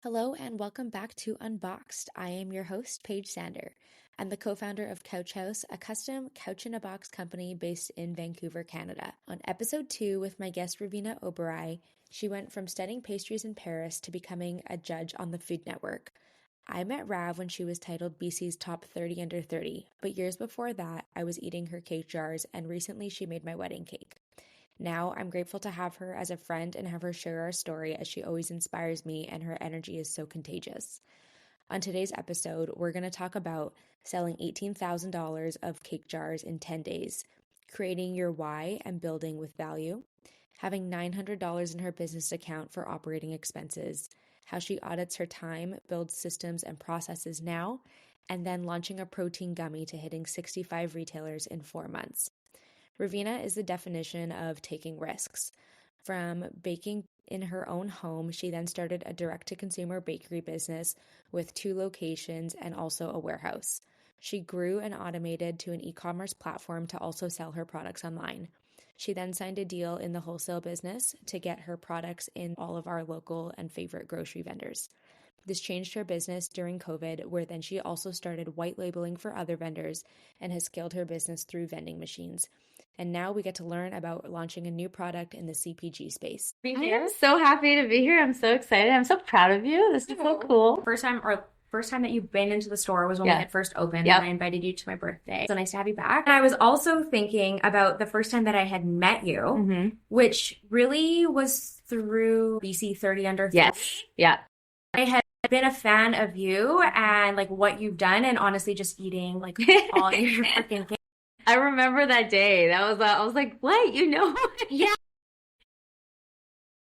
Hello and welcome back to Unboxed. I am your host, Paige Sander. I'm the co-founder of Couch House, a custom couch-in-a-box company based in Vancouver, Canada. On episode 2 with my guest Raveena Oberoi, she went from studying pastries in Paris to becoming a judge on the Food Network. I met Rav when she was titled BC's Top 30 Under 30, but years before that, I was eating her cake jars, and recently she made my wedding cake. Now, I'm grateful to have her as a friend and have her share our story as she always inspires me and her energy is so contagious. On today's episode, we're going to talk about selling $18,000 of cake jars in 10 days, creating your why and building with value, having $900 in her business account for operating expenses, how she audits her time, builds systems and processes now, and then launching a protein gummy to hitting 65 retailers in 4 months. Raveena is the definition of taking risks. From baking in her own home, she then started a direct-to-consumer bakery business with 2 locations and also a warehouse. She grew and automated to an e-commerce platform to also sell her products online. She then signed a deal in the wholesale business to get her products in all of our local and favorite grocery vendors. This changed her business during COVID, where then she also started white labeling for other vendors and has scaled her business through vending machines. And now we get to learn about launching a new product in the CPG space. I am so happy to be here. I'm so excited. I'm so proud of you. This is so cool. First time that you've been into the store was when we had first opened, and I invited you to my birthday. So nice to have you back. And I was also thinking about the first time that I had met you, which really was through BC 30 Under 30. Yes. Yeah. I had been a fan of you and like what you've done, and honestly just eating like all your freaking cake. I remember that day. I was like, what? You know? Yeah.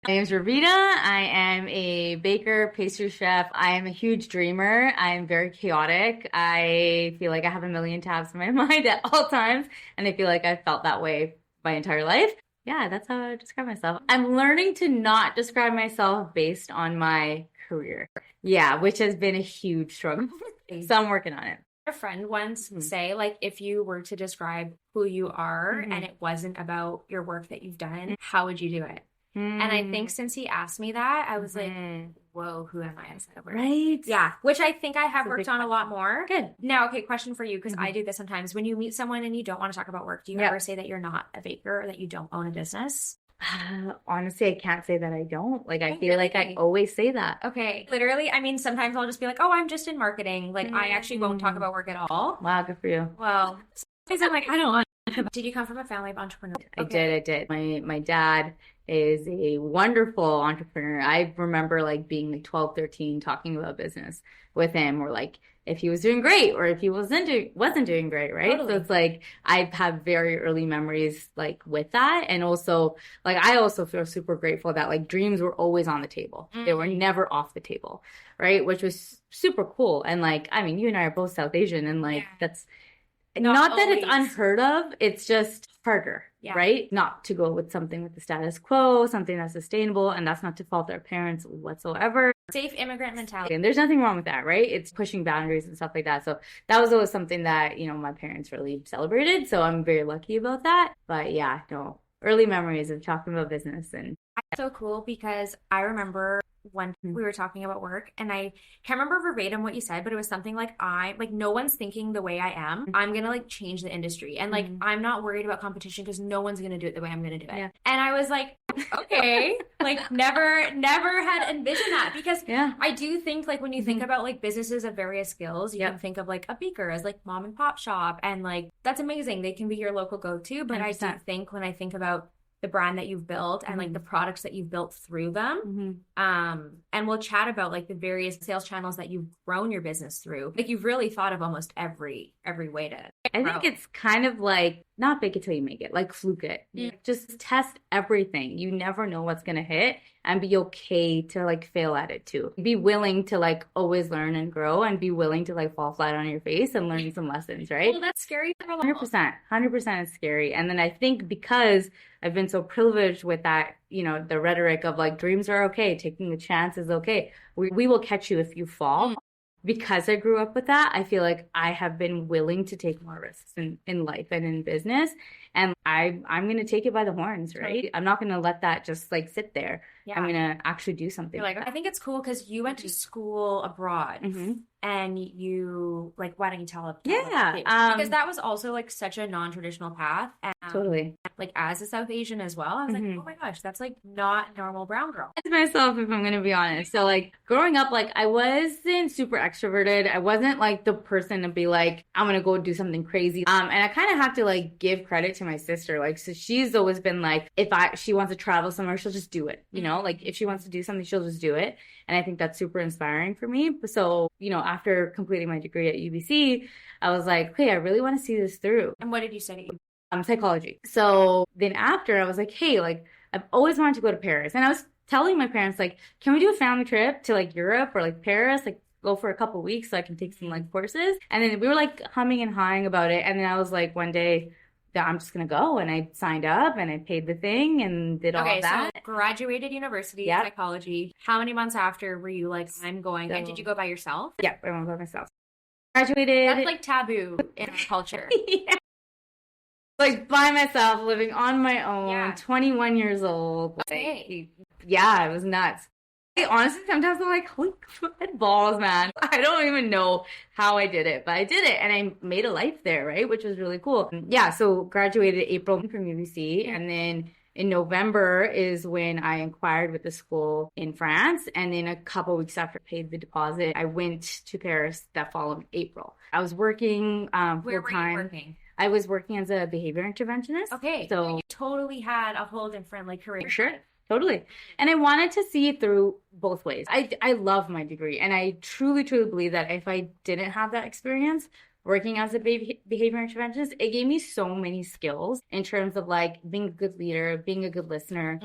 My name's Raveena. I am a baker, pastry chef. I am a huge dreamer. I am very chaotic. I feel like I have a million tabs in my mind at all times, and I feel like I've felt that way my entire life. Yeah, that's how I would describe myself. I'm learning to not describe myself based on my career. Yeah, which has been a huge struggle. So I'm working on it. A friend once say, like, if you were to describe who you are and it wasn't about your work that you've done, how would you do it? And I think since he asked me that, I was like, whoa, who am I outside of work? Right. Yeah, which I think I have worked on a lot more. Good. Now, okay, question for you, because I do this sometimes. When you meet someone and you don't want to talk about work, do you ever say that you're not a baker or that you don't own a business? Honestly, I can't say that I don't. Like, I feel like I always say that. Okay. Literally, I mean, sometimes I'll just be like, oh, I'm just in marketing. Like, I actually won't talk about work at all. Wow, good for you. Well, sometimes I'm like, I don't want to. Did you come from a family of entrepreneurs? I did. My dad is a wonderful entrepreneur. I remember like being like 12, 13, talking about business with him, or like if he was doing great or if he wasn't doing great, right? Totally. So it's like I have very early memories like with that. And also like I also feel super grateful that like dreams were always on the table. They were never off the table, right? Which was super cool. And like, I mean, you and I are both South Asian, and like that's not that it's unheard of, it's just harder, right? Not to go with something with the status quo, something that's sustainable, and that's not to fault our parents whatsoever. Safe immigrant mentality. And there's nothing wrong with that, right? It's pushing boundaries and stuff like that. So that was always something that, you know, my parents really celebrated. So I'm very lucky about that. But yeah, no, early memories of talking about business. And so cool, because I remember when we were talking about work, and I can't remember verbatim what you said, but it was something like, no one's thinking the way I am. I'm going to like change the industry. And like, I'm not worried about competition because no one's going to do it the way I'm going to do it. Yeah. And I was like, okay, like never had envisioned that, because I do think like when you think about like businesses of various skills, you can think of like a baker as like mom and pop shop, and like, that's amazing. They can be your local go-to. But 100%. I do think when I think about the brand that you've built and like the products that you've built through them. And we'll chat about like the various sales channels that you've grown your business through. Like you've really thought of almost every way to grow. I think it's kind of like not bake it till you make it, like fluke it. Just test everything. You never know what's going to hit, and be okay to like fail at it too. Be willing to like always learn and grow, and be willing to like fall flat on your face and learn some lessons, right? Well, that's scary. 100% is scary. And then I think because I've been so privileged with that, you know, the rhetoric of like dreams are okay, taking a chance is okay. We will catch you if you fall. Because I grew up with that, I feel like I have been willing to take more risks in life and in business. And I'm going to take it by the horns, right? I'm not going to let that just like sit there. I'm going to actually do something. You're like, I think it's cool because you went to school abroad. And you, like, why don't you tell us? Because that was also, like, such a non-traditional path. And, totally. Like, as a South Asian as well, I was like, oh my gosh, that's, like, not normal brown girl. As myself, if I'm going to be honest. So, like, growing up, like, I wasn't super extroverted. I wasn't, like, the person to be like, I'm going to go do something crazy. And I kind of have to, like, give credit to my sister. Like, so she's always been like, if she wants to travel somewhere, she'll just do it. You know, like, if she wants to do something, she'll just do it. And I think that's super inspiring for me. So, you know, after completing my degree at UBC, I was like, okay, I really want to see this through. And what did you study? Psychology. So then after, I was like, hey, like, I've always wanted to go to Paris. And I was telling my parents, like, can we do a family trip to, like, Europe or, like, Paris? Like, go for a couple weeks so I can take some, like, courses. And then we were, like, humming and hawing about it. And then I was like, one day, that I'm just going to go. And I signed up and I paid the thing and did all that. So graduated university, psychology. How many months after were you like, I'm going? So, and did you go by yourself? Yeah, I went by myself. Graduated. That's like taboo in our culture. Yeah. Like by myself, living on my own, 21 years old. Okay. Yeah, it was nuts. Honestly, sometimes I'm like, holy balls, man. I don't even know how I did it, but I did it and I made a life there, right? Which was really cool. Yeah, so graduated April from UBC and then in November is when I inquired with the school in France. And then a couple weeks after I paid the deposit, I went to Paris that following April. I was working full-time. Where were you working? I was working as a behavior interventionist. Okay, so you totally had a whole different like career. For sure. Totally. And I wanted to see it through both ways. I love my degree. And I truly, truly believe that if I didn't have that experience working as a behavior interventionist, it gave me so many skills in terms of like being a good leader, being a good listener,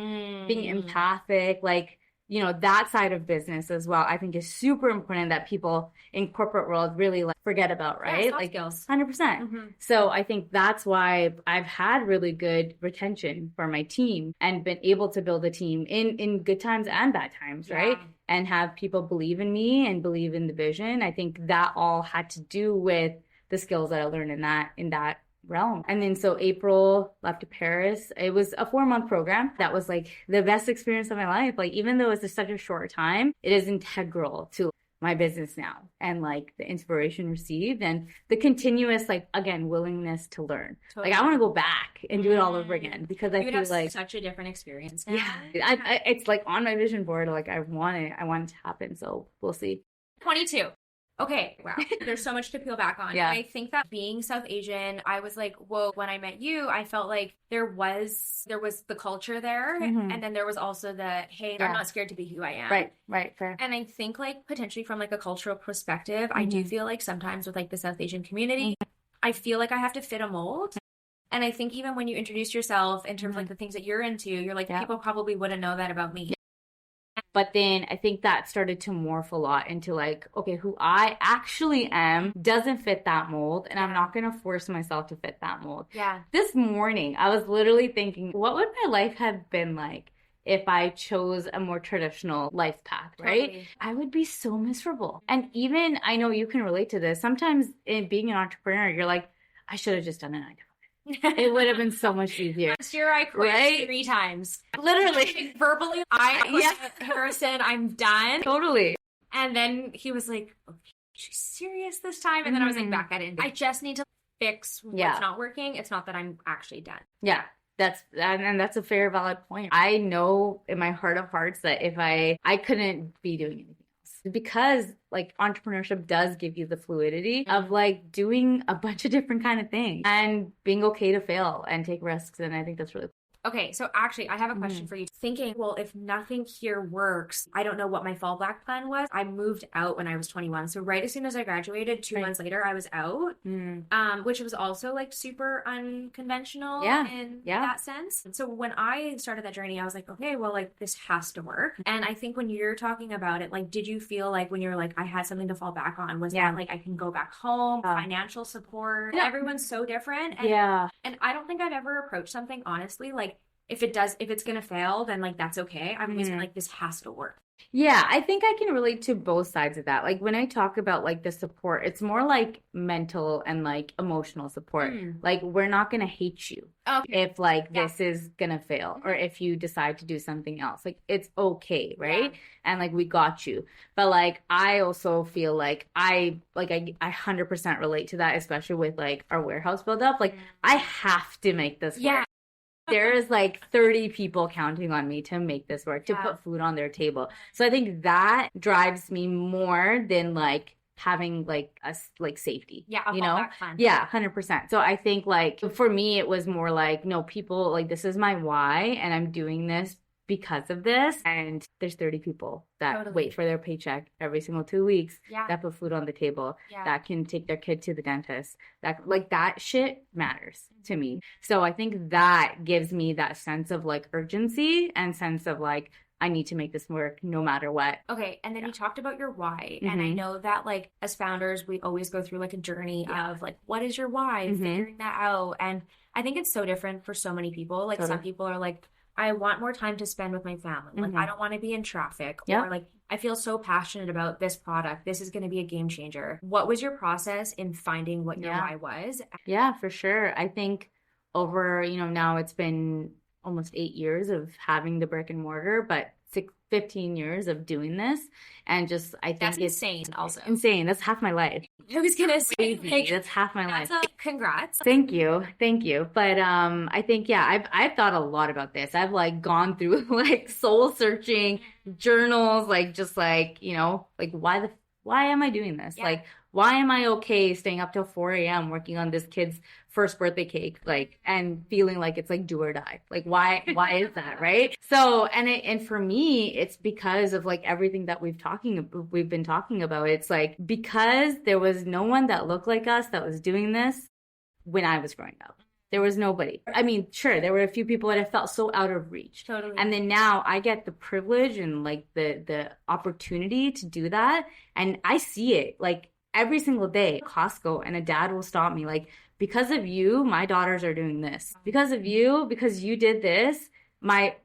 being empathic, like, you know, that side of business as well, I think is super important that people in corporate world really like forget about, right? Yeah, like skills. 100%. So I think that's why I've had really good retention for my team and been able to build a team in good times and bad times, right? And have people believe in me and believe in the vision. I think that all had to do with the skills that I learned in that realm. And then so April left to Paris. It was a 4-month program that was like the best experience of my life. Like even though it's such a short time, it is integral to my business now and like the inspiration received and the continuous like again willingness to learn. Totally. Like I want to go back and do it all over again because I feel like such a different experience now. Yeah, it's like on my vision board. Like I want it to happen. So we'll see. 22. Okay, wow. There's so much to peel back on. Yeah. I think that being South Asian, I was like, whoa, when I met you, I felt like there was the culture there. And then there was also the, hey, I'm not scared to be who I am. Right, fair. And I think like potentially from like a cultural perspective, I do feel like sometimes with like the South Asian community, I feel like I have to fit a mold. And I think even when you introduce yourself in terms of like the things that you're into, you're like, people probably wouldn't know that about me. But then I think that started to morph a lot into like, okay, who I actually am doesn't fit that mold. And I'm not going to force myself to fit that mold. Yeah. This morning, I was literally thinking, what would my life have been like if I chose a more traditional life path, right? Totally. I would be so miserable. And even, I know you can relate to this. Sometimes in being an entrepreneur, you're like, I should have just done it. It would have been so much easier. Last year I quit 3 times. Literally. Verbally, I quit Harrison, I'm done. Totally. And then he was like, okay, she's serious this time. And then I was like, back at it. I just need to fix what's not working. It's not that I'm actually done. Yeah. That's a fair, valid point. I know in my heart of hearts that if I couldn't be doing anything else because like entrepreneurship does give you the fluidity of like doing a bunch of different kind of things and being okay to fail and take risks. And I think that's really cool. Okay, so actually, I have a question for you. Thinking, well, if nothing here works, I don't know what my fallback plan was. I moved out when I was 21. So right as soon as I graduated, 2 months later, I was out, which was also like super unconventional in that sense. So when I started that journey, I was like, okay, well, like this has to work. And I think when you're talking about it, like, did you feel like when you're like, I had something to fall back on, was that like I can go back home, financial support? Everyone's so different. And I don't think I've ever approached something honestly like if it's gonna fail, then like that's okay. I've always been like, this has to work. Yeah, I think I can relate to both sides of that. Like when I talk about like the support, it's more like mental and like emotional support. Like we're not gonna hate you if like this is gonna fail or if you decide to do something else. Like it's okay, right? Yeah. And like we got you. But like I also feel like I 100% relate to that, especially with like our warehouse buildup. Like I have to make this work. There is like 30 people counting on me to make this work, to put food on their table. So I think that drives me more than like having like like safety. Yeah, you know? Yeah, 100%. So I think like for me, it was more like, no, people like this is my why and I'm doing this because of this. And there's 30 people that wait for their paycheck every single 2 weeks that put food on the table, that can take their kid to the dentist. That like that shit matters to me. So I think that gives me that sense of like urgency and sense of like, I need to make this work no matter what. Okay. And then you talked about your why. And I know that like as founders, we always go through like a journey of like, what is your why? Figuring that out. And I think it's so different for so many people. Like some people are like, I want more time to spend with my family. Like, I don't want to be in traffic. Or like, I feel so passionate about this product. This is going to be a game changer. What was your process in finding what your why was? Yeah, for sure. I think over, you know, now it's been almost 8 years of having the brick and mortar, but 15 years of doing this. And just, I think that's insane also. Insane. That's half my life. I was going to say, like, that's half my life. Congrats. Thank you. But I think, I've thought a lot about this. I've like gone through like soul searching journals, like just like, you know, like why am I doing this? Like, why am I okay staying up till 4 a.m. working on this kid's first birthday cake, like, and feeling like it's like do or die? Like, why is that, right? So, and for me, it's because of like everything that we've been talking about. It's like, because there was no one that looked like us that was doing this when I was growing up. There was nobody. I mean, sure, there were a few people that I felt so out of reach. Totally. And then now I get the privilege and like the opportunity to do that. And I see it like every single day, Costco, and a dad will stop me like, because of you, my daughters are doing this. Because of you, because you did this, my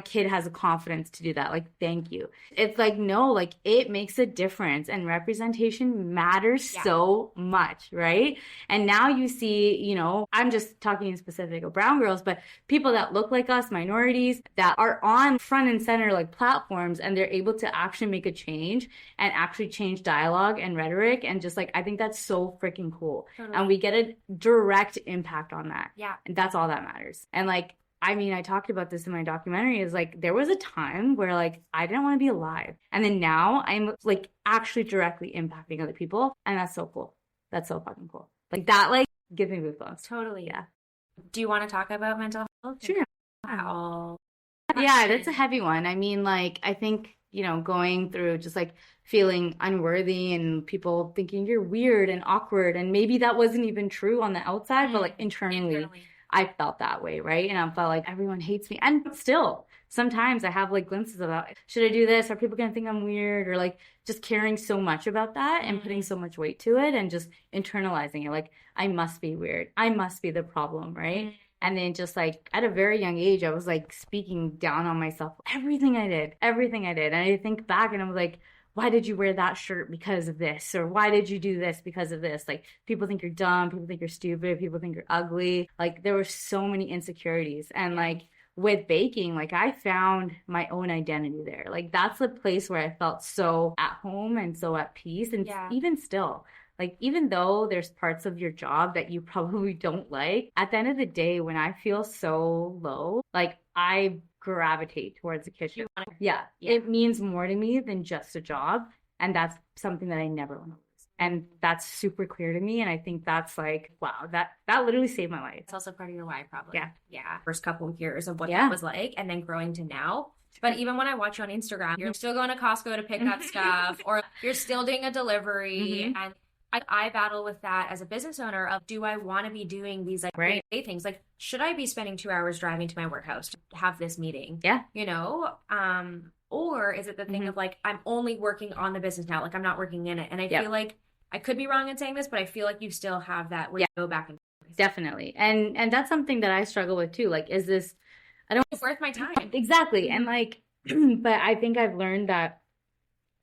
kid has a confidence to do that. Like, thank you. It's like, no, like it makes a difference and representation matters so much, right? And now you see, you know, I'm just talking in specific of brown girls, but people that look like us, minorities that are on front and center like platforms, and they're able to actually make a change and actually change dialogue and rhetoric. And just like, I think that's so freaking cool. Totally. And we get a direct impact on that. Yeah. And that's all that matters. And like, I mean, I talked about this in my documentary, is like, there was a time where like, I didn't want to be alive. And then now I'm like actually directly impacting other people. And that's so cool. That's so fucking cool. Like that, like gives me goosebumps. Totally. Yeah. Do you want to talk about mental health? Sure. Wow. Yeah, that's a heavy one. I mean, like, I think, you know, going through just like feeling unworthy and people thinking you're weird and awkward. And maybe that wasn't even true on the outside, but like internally. I felt that way, right? And I felt like everyone hates me. And still, sometimes I have like glimpses about, should I do this? Are people going to think I'm weird? Or like just caring so much about that and putting so much weight to it and just internalizing it. Like, I must be weird. I must be the problem, right? And then just like at a very young age, I was like speaking down on myself. Everything I did. And I think back and I was like, why did you wear that shirt because of this? Or why did you do this because of this? Like, people think you're dumb. People think you're stupid. People think you're ugly. Like, there were so many insecurities. And like with baking, like I found my own identity there. Like, that's the place where I felt so at home and so at peace. And even still, like, even though there's parts of your job that you probably don't like, at the end of the day, when I feel so low, like I gravitate towards the kitchen. Yeah. It means more to me than just a job. And that's something that I never want to lose. And that's super clear to me. And I think that's like, wow, that literally saved my life. It's also part of your why, probably. Yeah. Yeah. First couple of years of what that was like, and then growing to now. But even when I watch you on Instagram, you're still going to Costco to pick up stuff, or you're still doing a delivery. And I battle with that as a business owner of, do I want to be doing these like day things? Like, should I be spending 2 hours driving to my workhouse to have this meeting? Yeah. You know? Or is it the thing of like, I'm only working on the business now, like I'm not working in it. And I feel like, I could be wrong in saying this, but I feel like you still have that where you go back and forth. Definitely. And that's something that I struggle with too. Like, is this It's worth my time. Exactly. And like, but I think I've learned that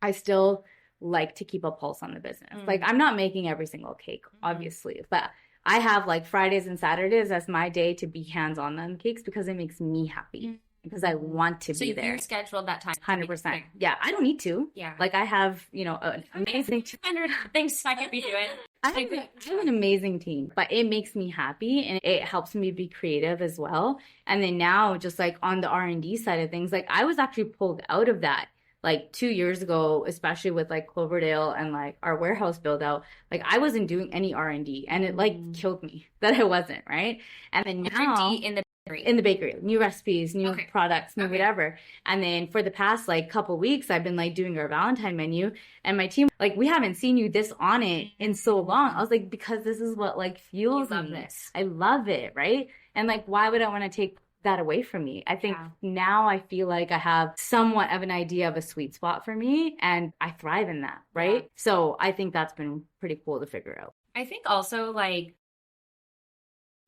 I still like to keep a pulse on the business. Like, I'm not making every single cake, obviously, but I have like Fridays and Saturdays as my day to be hands-on on cakes because it makes me happy. Because I want to be there. So you scheduled that time. 100%. Yeah, I don't need to. Yeah. Like, I have, an amazing 100 things I could be doing. I have an amazing team, but it makes me happy and it helps me be creative as well. And then now, just like on the R&D side of things, like I was actually pulled out of that like 2 years ago, especially with like Cloverdale and like our warehouse build out. Like I wasn't doing any R&D and it like killed me that I wasn't, right? And then now in the bakery, new recipes, new products, new whatever. And then for the past like couple weeks, I've been like doing our Valentine menu, and my team like, we haven't seen you this on it in so long. I was like, because this is what like fuels me. This. I love it, right? And like, why would I want to take that away from me? I think now I feel like I have somewhat of an idea of a sweet spot for me, and I thrive in that, right? Yeah. So I think that's been pretty cool to figure out. I think also like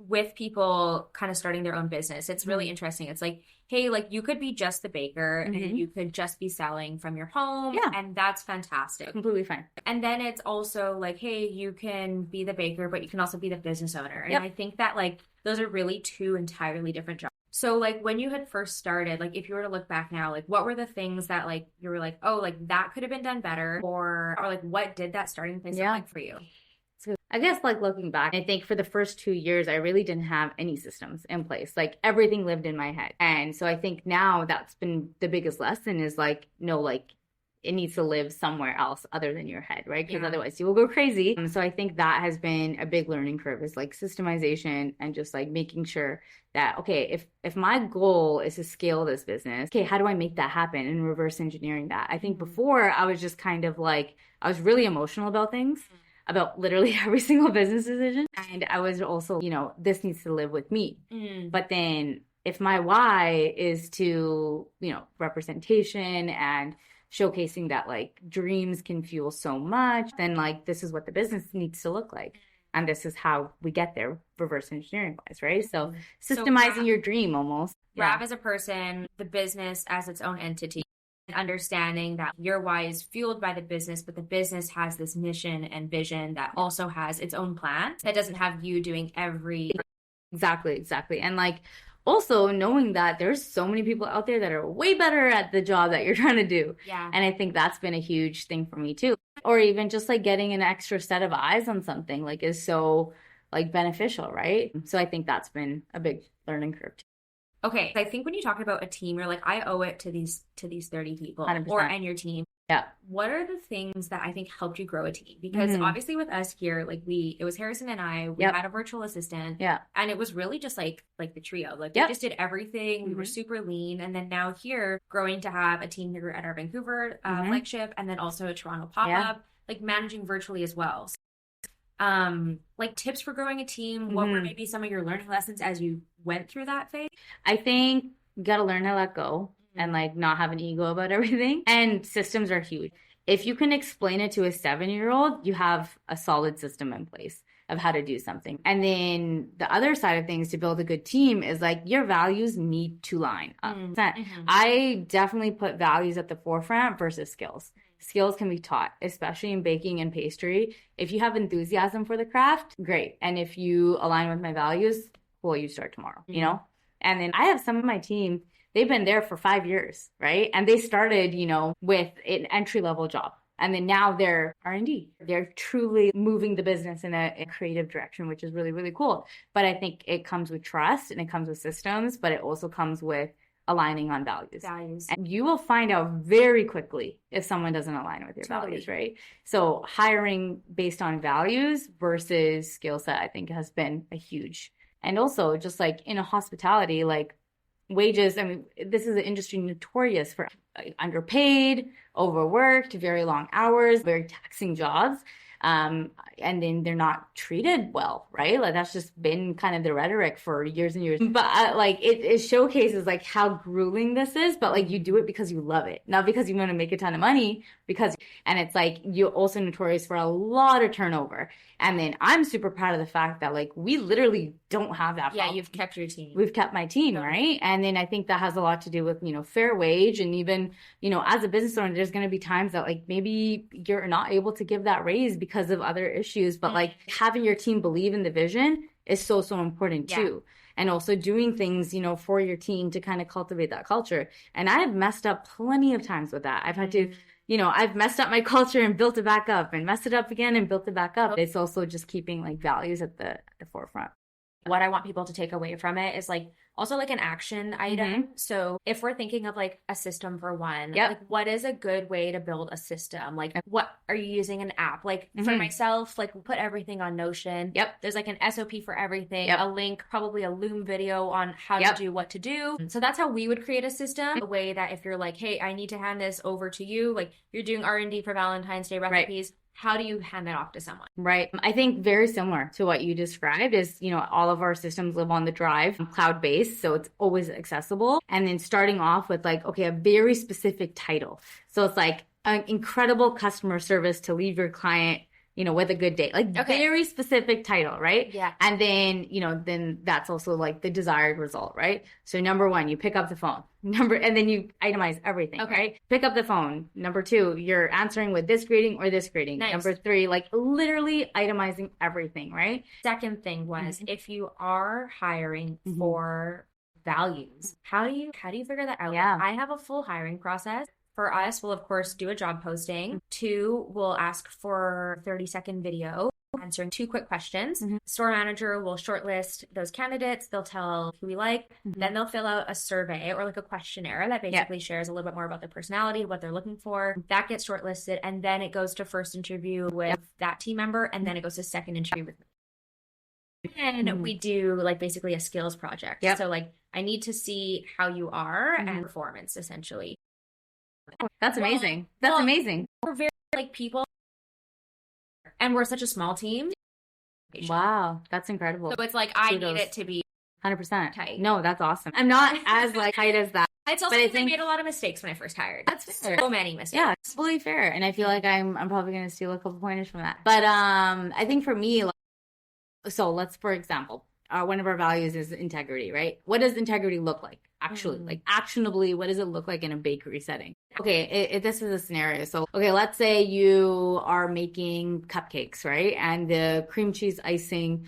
with people kind of starting their own business, it's really interesting. It's like, hey, like you could be just the baker and you could just be selling from your home. Yeah. And that's fantastic. Completely fine. And then it's also like, hey, you can be the baker, but you can also be the business owner. And I think that like those are really two entirely different jobs. So like when you had first started, like if you were to look back now, like what were the things that like you were like, oh, like that could have been done better, or like what did that starting place look like for you? So I guess like looking back, I think for the first 2 years, I really didn't have any systems in place. Like everything lived in my head. And so I think now that's been the biggest lesson is like, no, like it needs to live somewhere else other than your head, right? Because otherwise you will go crazy. So I think that has been a big learning curve is like systemization and just like making sure that, okay, if my goal is to scale this business, okay, how do I make that happen and reverse engineering that? I think before I was just kind of like, I was really emotional about things. About literally every single business decision. And I was also, this needs to live with me. But then if my why is to, representation and showcasing that like dreams can fuel so much, then like this is what the business needs to look like. And this is how we get there, reverse engineering wise, right? So systemizing your dream almost. Rav as a person, the business as its own entity. Understanding that your why is fueled by the business, but the business has this mission and vision that also has its own plan that doesn't have you doing every. Exactly. And like also knowing that there's so many people out there that are way better at the job that you're trying to do. Yeah. And I think that's been a huge thing for me too. Or even just like getting an extra set of eyes on something like is so like beneficial, right? So I think that's been a big learning curve too. Okay, I think when you talk about a team, you're like, I owe it to these 30 people 100%. And your team. Yeah. What are the things that I think helped you grow a team? Because obviously with us here, like it was Harrison and I, we had a virtual assistant. Yeah. And it was really just like the trio. Like we just did everything. We were super lean. And then now here, growing to have a team here at our Vancouver flagship and then also a Toronto pop-up, like managing virtually as well. Like tips for growing a team, what were maybe some of your learning lessons as you went through that phase? I think you got to learn how to let go and like not have an ego about everything. And systems are huge. If you can explain it to a 7-year-old, you have a solid system in place of how to do something. And then the other side of things to build a good team is like your values need to line up. I definitely put values at the forefront versus skills. Skills can be taught, especially in baking and pastry. If you have enthusiasm for the craft, great. And if you align with my values, cool, you start tomorrow, And then I have some of my team, they've been there for 5 years, right? And they started, with an entry-level job. And then now they're R&D. They're truly moving the business in a creative direction, which is really, really cool. But I think it comes with trust and it comes with systems, but it also comes with aligning on values. And you will find out very quickly if someone doesn't align with your values, right? So hiring based on values versus skill set, I think has been a huge. And also just like in a hospitality, like wages, I mean, this is an industry notorious for underpaid, overworked, very long hours, very taxing jobs. And then they're not treated well, right? Like that's just been kind of the rhetoric for years and years. But like it showcases like how grueling this is, but like you do it because you love it, not because you want to make a ton of money. And it's like you're also notorious for a lot of turnover. And then I'm super proud of the fact that like we literally don't have that problem. Yeah, you've kept your team. We've kept my team, right? And then I think that has a lot to do with, fair wage. And even, as a business owner, there's going to be times that like maybe you're not able to give that raise because of other issues. But like having your team believe in the vision is so, so important too. And also doing things, for your team to kind of cultivate that culture. And I have messed up plenty of times with that. I've had to, I've messed up my culture and built it back up and messed it up again and built it back up. It's also just keeping like values at the forefront. What I want people to take away from it is like also like an action item. So if we're thinking of like a system for one, like what is a good way to build a system? Like what are you using an app? Like for myself, like we'll put everything on Notion. There's like an SOP for everything, a link, probably a Loom video on how to do what to do. So that's how we would create a system. A way that if you're like, hey, I need to hand this over to you, like you're doing R&D for Valentine's Day recipes. How do you hand that off to someone? Right. I think very similar to what you described is, all of our systems live on the drive, cloud-based, so it's always accessible. And then starting off with like, okay, a very specific title. So it's like an incredible customer service to leave your client, with a good day, like very specific title, right? Yeah. And then, then that's also like the desired result, right? So number one, you pick up the phone. And then you itemize everything, right? Pick up the phone. Number two, you're answering with this greeting or this greeting. Nice. Number three, like literally itemizing everything, right? Second thing was if you are hiring for values, how do you figure that out? Yeah. I have a full hiring process. For us, we'll of course do a job posting. 2, we'll ask for 30-second video answering 2 quick questions. Store manager will shortlist those candidates. They'll tell who we like. Then they'll fill out a survey or like a questionnaire that basically shares a little bit more about their personality, what they're looking for. That gets shortlisted, and then it goes to first interview with that team member, and then it goes to second interview with me. And we do like basically a skills project. So like I need to see how you are and performance essentially. That's amazing. That's amazing. We're very like people, and we're such a small team. Wow, that's incredible. So it's like I need it to be 100% tight. No, that's awesome. I'm not as like tight as that. It's also I made a lot of mistakes when I first hired. That's fair. So many mistakes. Yeah, it's fully fair. And I feel like I'm probably going to steal a couple pointers from that. But I think for me, so let's, for example, one of our values is integrity, right? What does integrity look like? Actually, like actionably, what does it look like in a bakery setting? Okay, this is a scenario. So, okay, let's say you are making cupcakes, right? And the cream cheese icing,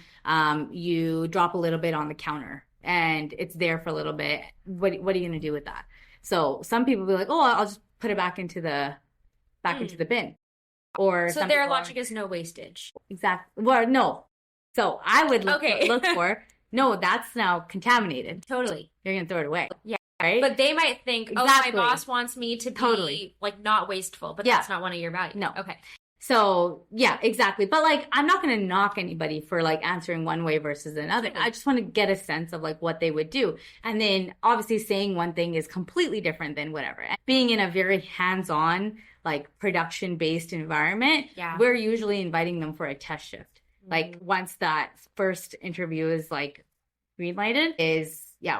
you drop a little bit on the counter and it's there for a little bit. What are you going to do with that? So some people will be like, oh, I'll just put it back into the bin. Or so their logic is no wastage. Exactly. Well, no. So I would look for, no, that's now contaminated. Totally. You're going to throw it away. Yeah. Right? But they might think, my boss wants me to be like not wasteful, but that's not one of your values. No. Okay. So yeah, exactly. But like, I'm not going to knock anybody for like answering one way versus another. I just want to get a sense of like what they would do. And then obviously saying one thing is completely different than whatever. Being in a very hands-on, like production-based environment, we're usually inviting them for a test shift. Like once that first interview is like green-lighted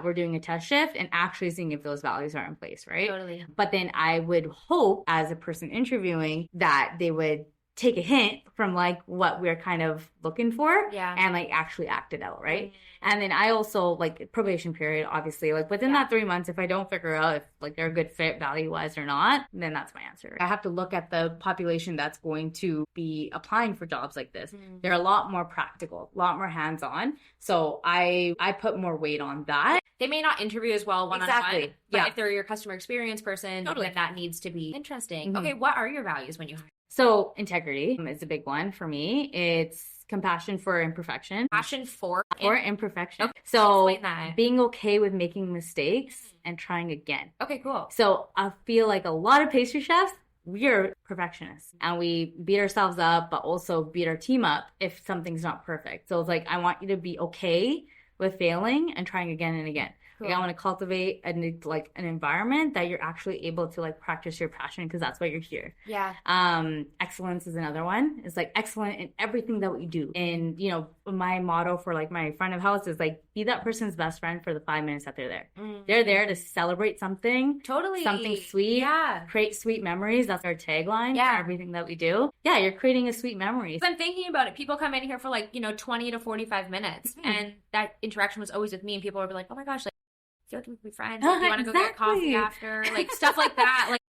we're doing a test shift and actually seeing if those values are in place, right? Totally. But then I would hope as a person interviewing that they would take a hint from like what we're kind of looking for and like actually act it out, right? And then I also like probation period, obviously, like within that 3 months, if I don't figure out if like they're a good fit value-wise or not, then that's my answer. I have to look at the population that's going to be applying for jobs like this. They're a lot more practical, a lot more hands-on. So I put more weight on that. They may not interview as well one-on-one. Exactly. But if they're your customer experience person, then that needs to be interesting. Okay, what are your values when you hire? So integrity is a big one for me. It's compassion for imperfection. Passion for imperfection. Okay. So being okay with making mistakes and trying again. Okay, cool. So I feel like a lot of pastry chefs, we're perfectionists and we beat ourselves up, but also beat our team up if something's not perfect. So it's like, I want you to be okay with failing and trying again and again. Cool. Like I want to cultivate an environment that you're actually able to like practice your passion because that's why you're here. Yeah. Excellence is another one. It's like excellent in everything that we do. And, you know, my motto for like my front of house is like, be that person's best friend for the 5 minutes that they're there. They're there to celebrate something. Totally. Something sweet. Yeah. Create sweet memories. That's our tagline Yeah. for everything that we do. Yeah, you're creating a sweet memory. I'm thinking about it. People come in here for like, you know, 20 to 45 minutes. And that interaction was always with me. And people would be like, oh my gosh, like, I feel like we could be friends. Like, you want to go get coffee after? Like, stuff like that. Like,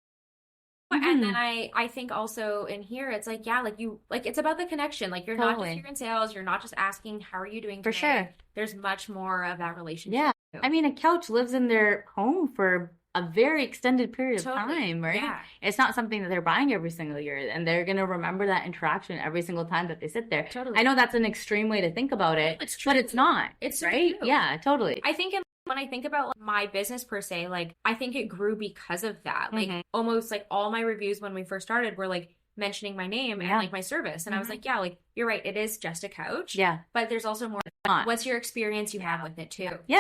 and then I think also in here, it's like, yeah, like you, like, it's about the connection. Like, you're not just here in sales. You're not just asking, how are you doing today? For sure. There's much more of that relationship. Yeah. I mean, a couch lives in their home for a very extended period of time, right? Yeah. It's not something that they're buying every single year, and they're going to remember that interaction every single time that they sit there. Totally. I know that's an extreme way to think about it, but it's not. It's right? True. Yeah, totally. I think when I think about like, my business per se, like I think it grew because of that. Like almost like all my reviews when we first started were like mentioning my name and like my service. And I was like, yeah, like you're right. It is just a couch. Yeah. But there's also more. What's your experience you have with it too? Yeah.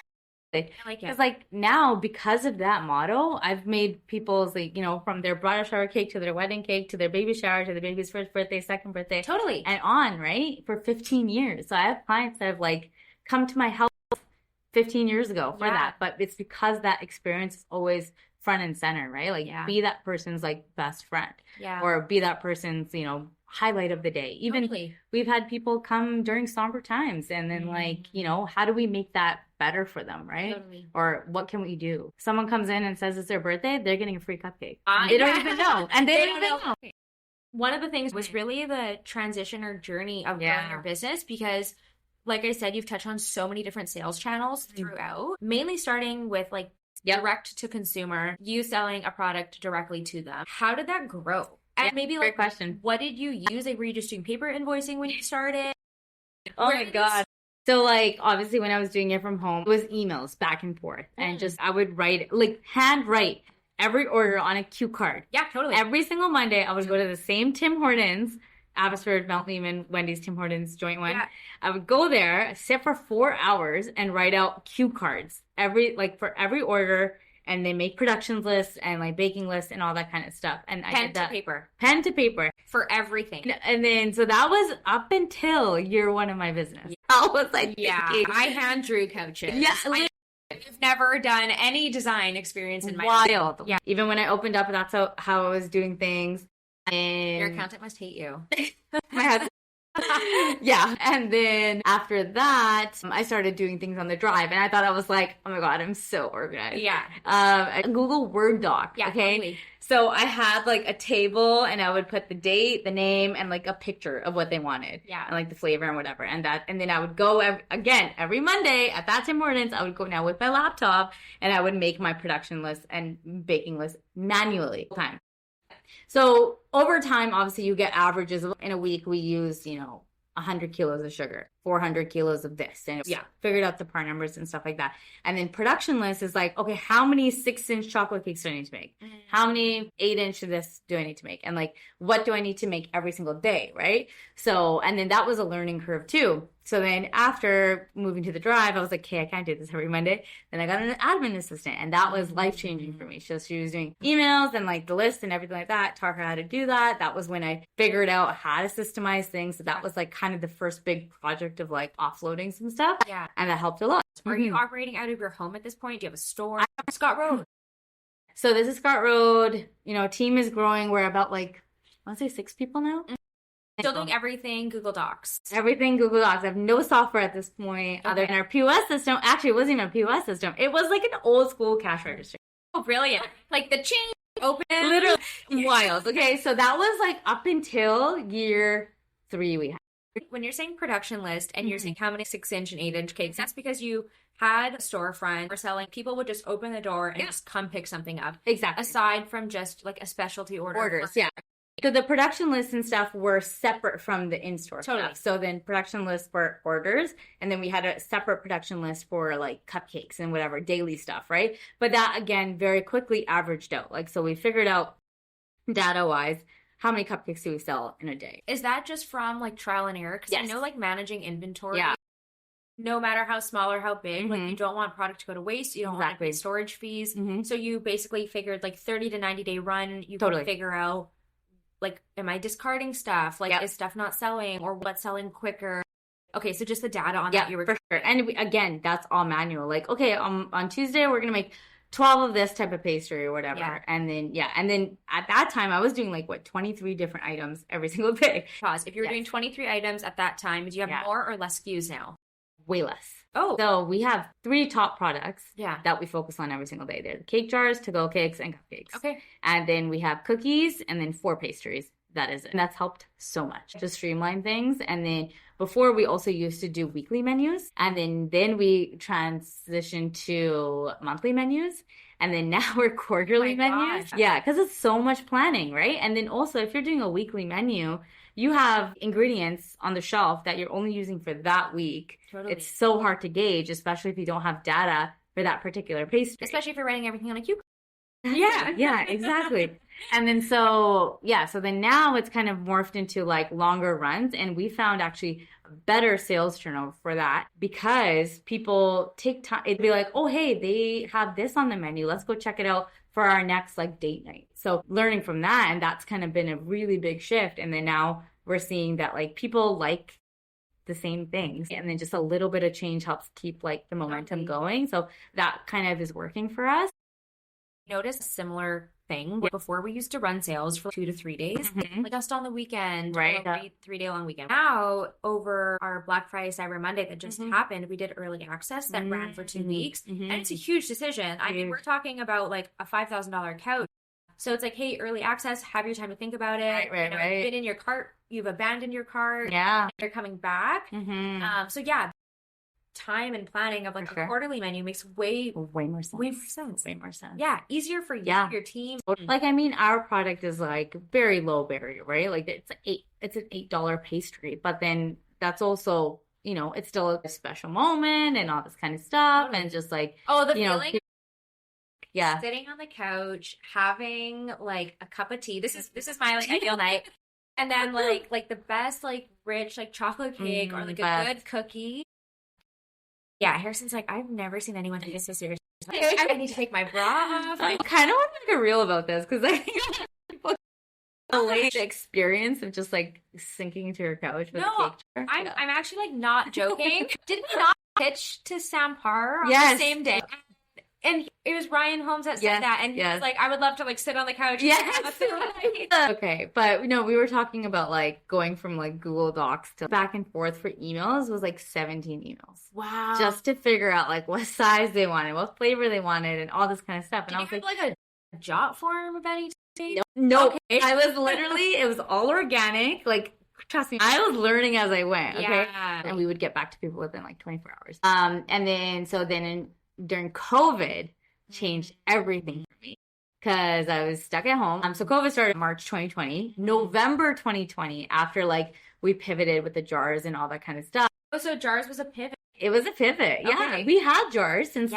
I like it. Because like now, because of that motto, I've made people's like, you know, from their bridal shower cake to their wedding cake to their baby shower to their baby's first birthday, second birthday. Totally. And on, right? For 15 years. So I have clients that have like come to my house 15 years ago for that. But it's because that experience is always front and center, right? Like be that person's like best friend. Yeah. Or be that person's, you know, highlight of the day. Even we've had people come during somber times and then like, you know, how do we make that better for them, right? Totally. Or what can we do? Someone comes in and says it's their birthday, they're getting a free cupcake. They don't even know. And they don't even know. One of the things was really the transition or journey of growing your business because like I said, you've touched on so many different sales channels throughout, mainly starting with like direct to consumer, you selling a product directly to them. How did that grow? And maybe like, great question. What did you use? Like, were you just doing paper invoicing when you started? Oh my God. So like, obviously when I was doing it from home, it was emails back and forth and just, I would write, like hand write every order on a cue card. Yeah, totally. Every single Monday, I would go to the same Tim Hortons, Abbotsford, Mount Lehman, Wendy's, Tim Hortons joint one. Yeah. I would go there, sit for 4 hours and write out cue cards for every order. And they make production lists and like baking lists and all that kind of stuff. And I did that. Pen to paper. For everything. And then, so that was up until year one of my business. I was like, I hand drew couches. Yeah. I've never done any design experience in my wild. Yeah. Even when I opened up, that's how I was doing things. And your accountant must hate you. My husband. Yeah. And then after that, I started doing things on the drive. And I thought I was like, oh my God, I'm so organized. Yeah. A Google Word doc. Yeah. Okay. Totally. So I had like a table and I would put the date, the name, and like a picture of what they wanted. Yeah. And like the flavor and whatever. And then I would go every Monday at that Tim Hortons, I would go now with my laptop and I would make my production list and baking list manually all the time. So over time, obviously you get averages. In a week, we use, 100 kilos of sugar, 400 kilos of this. And figured out the part numbers and stuff like that. And then production list is like, okay, how many 6-inch chocolate cakes do I need to make? How many 8-inch of this do I need to make? And like, what do I need to make every single day, right? So, and then that was a learning curve too. So then after moving to the drive, I was like, okay, I can't do this every Monday. Then I got an admin assistant and that was life-changing for me. So she was doing emails and like the list and everything like that, taught her how to do that. That was when I figured out how to systemize things. So that was like kind of the first big project of like offloading some stuff. Yeah. And that helped a lot. Are you operating out of your home at this point? Do you have a store? Scott Road. So this is Scott Road. Team is growing. We're about like, I want to say 6 people now. Still doing everything Google Docs. Everything Google Docs. I have no software at this point other than our POS system. Actually, it wasn't even a POS system. It was like an old school cash register. Oh, brilliant. Like the chain open. Literally wild. Okay, so that was like up until year 3 we had. When you're saying production list and you're saying how many 6-inch and 8-inch cakes, that's because you had a storefront or selling. People would just open the door and just come pick something up. Exactly. Aside from just like a specialty orders. Yeah. So the production lists and stuff were separate from the in-store stuff. So then production lists for orders, and then we had a separate production list for like cupcakes and whatever, daily stuff, right? But that, again, very quickly averaged out. Like, so we figured out data-wise, how many cupcakes do we sell in a day? Is that just from like trial and error? Because I know like managing inventory no matter how small or how big, like you don't want product to go to waste. You don't want to pay storage fees. So you basically figured like 30 to 90 day run, you can figure out like, am I discarding stuff? Like, is stuff not selling, or what's selling quicker? Okay, so just the data on that you were for sure. And again, that's all manual. Like, okay, on Tuesday we're gonna make 12 of this type of pastry or whatever. And then at that time I was doing like 23 different items every single day. Pause. If you were doing 23 items at that time, do you have more or less SKUs now? Way less. Oh. So we have 3 top products that we focus on every single day. They're the cake jars, to-go cakes, and cupcakes. Okay. And then we have cookies and then 4 pastries. That is it. And that's helped so much to streamline things. And then before, we also used to do weekly menus. And then we transitioned to monthly menus. And then now we're quarterly menus. Yeah, because it's so much planning, right? And then also, if you're doing a weekly menu, you have ingredients on the shelf that you're only using for that week. Totally. It's so hard to gauge, especially if you don't have data for that particular pastry. Especially if you're writing everything on a cue. Yeah, exactly. And then so then now it's kind of morphed into like longer runs, and we found actually better sales turnover for that because people take time. It'd be like, oh, hey, they have this on the menu. Let's go check it out for our next like date night. So learning from that, and that's kind of been a really big shift. And then now we're seeing that like people like the same things, and then just a little bit of change helps keep like the momentum going. So that kind of is working for us. Notice a similar thing. Before, we used to run sales for 2 to 3 days, like just on the weekend, right? 3-day long weekend. Now, over our Black Friday, Cyber Monday that just happened, we did early access that ran for 2 weeks, and it's a huge decision. I mean, we're talking about like a $5,000 couch. So it's like, hey, early access, have your time to think about it. Right. You've been in your cart, you've abandoned your cart. Yeah, you're coming back. So yeah. Time and planning of like a quarterly menu makes way more sense. Yeah, easier for you, your team. Like, I mean, our product is like very low barrier, right? Like it's an $8 pastry, but then that's also, it's still a special moment and all this kind of stuff, and just like the feeling. Sitting on the couch, having like a cup of tea. This is my like ideal night. And then like the best like rich like chocolate cake or like a good cookie. Yeah, Harrison's like, I've never seen anyone take this so seriously. I need to take my bra off. I kind of want to make a reel about this because I think people relate the experience of just like sinking into your couch with a cake jar. I'm actually like not joking. Did we not pitch to Sam Parr on the same day? And it was Ryan Holmes that said that, and he was like, I would love to like sit on the couch. Okay, but we were talking about like going from like Google Docs to back and forth for emails was like 17 emails. Wow. Just to figure out like what size they wanted, what flavor they wanted, and all this kind of stuff. And I was like a jot form of any stage? No. Okay. I was literally, it was all organic. Like, trust me, I was learning as I went. Okay. Yeah. And we would get back to people within like 24 hours. And then during COVID, changed everything for me because I was stuck at home. So COVID started March 2020, November 2020, after like we pivoted with the jars and all that kind of stuff. Oh, so jars was a pivot. It was a pivot. Yeah. Okay. We had jars since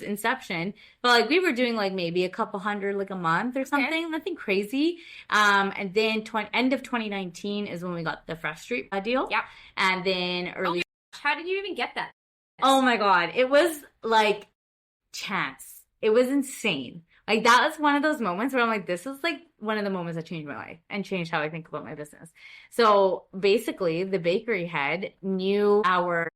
inception, but like we were doing like maybe a couple hundred like a month or something, nothing crazy. And then end of 2019 is when we got the Fresh Street deal. Yeah. And then early. How did you even get that? Oh my God. It was like chance. It was insane. Like that was one of those moments where I'm like, this is like one of the moments that changed my life and changed how I think about my business. So basically the bakery head knew our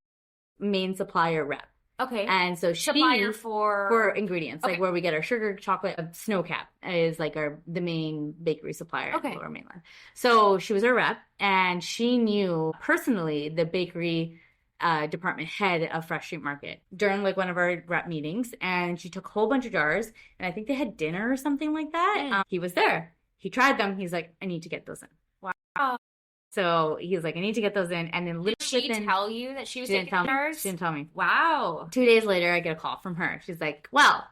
main supplier rep. Okay. And so she supplier for ingredients, like where we get our sugar, chocolate, Snowcap is like the main bakery supplier in Lower Mainland. So she was our rep, and she knew personally the bakery department head of Fresh Street Market during like one of our rep meetings, and she took a whole bunch of jars, and I think they had dinner or something like that. He was there. He tried them. He's like, I need to get those in. Wow. So he was like, I need to get those in. And then did she tell you that she was taking jars? She didn't tell me. Wow. 2 days later, I get a call from her. She's like, well,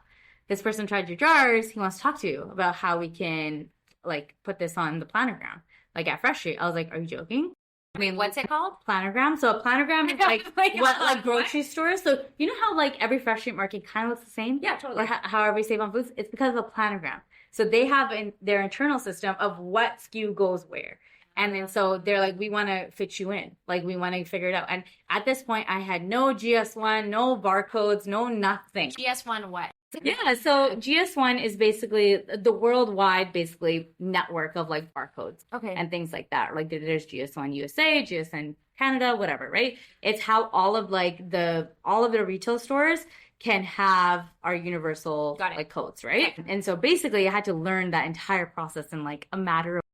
this person tried your jars. He wants to talk to you about how we can like put this on the planogram, like at Fresh Street. I was like, are you joking? I mean, what's it called? Planogram. So a planogram is like like grocery stores. So you know how like every Fresh Street Market kind of looks the same? Yeah, totally. Or however you save on foods, it's because of a planogram. So they have their internal system of what SKU goes where. And then so they're like, we want to fit you in. Like, we want to figure it out. And at this point, I had no GS1, no barcodes, no nothing. GS1 what? Yeah, so GS1 is basically the worldwide basically network of like barcodes and things like that. Like there's GS1 USA, GS1 Canada, whatever, right? It's how all of the retail stores can have our universal like codes, right? And so basically I had to learn that entire process in like a matter of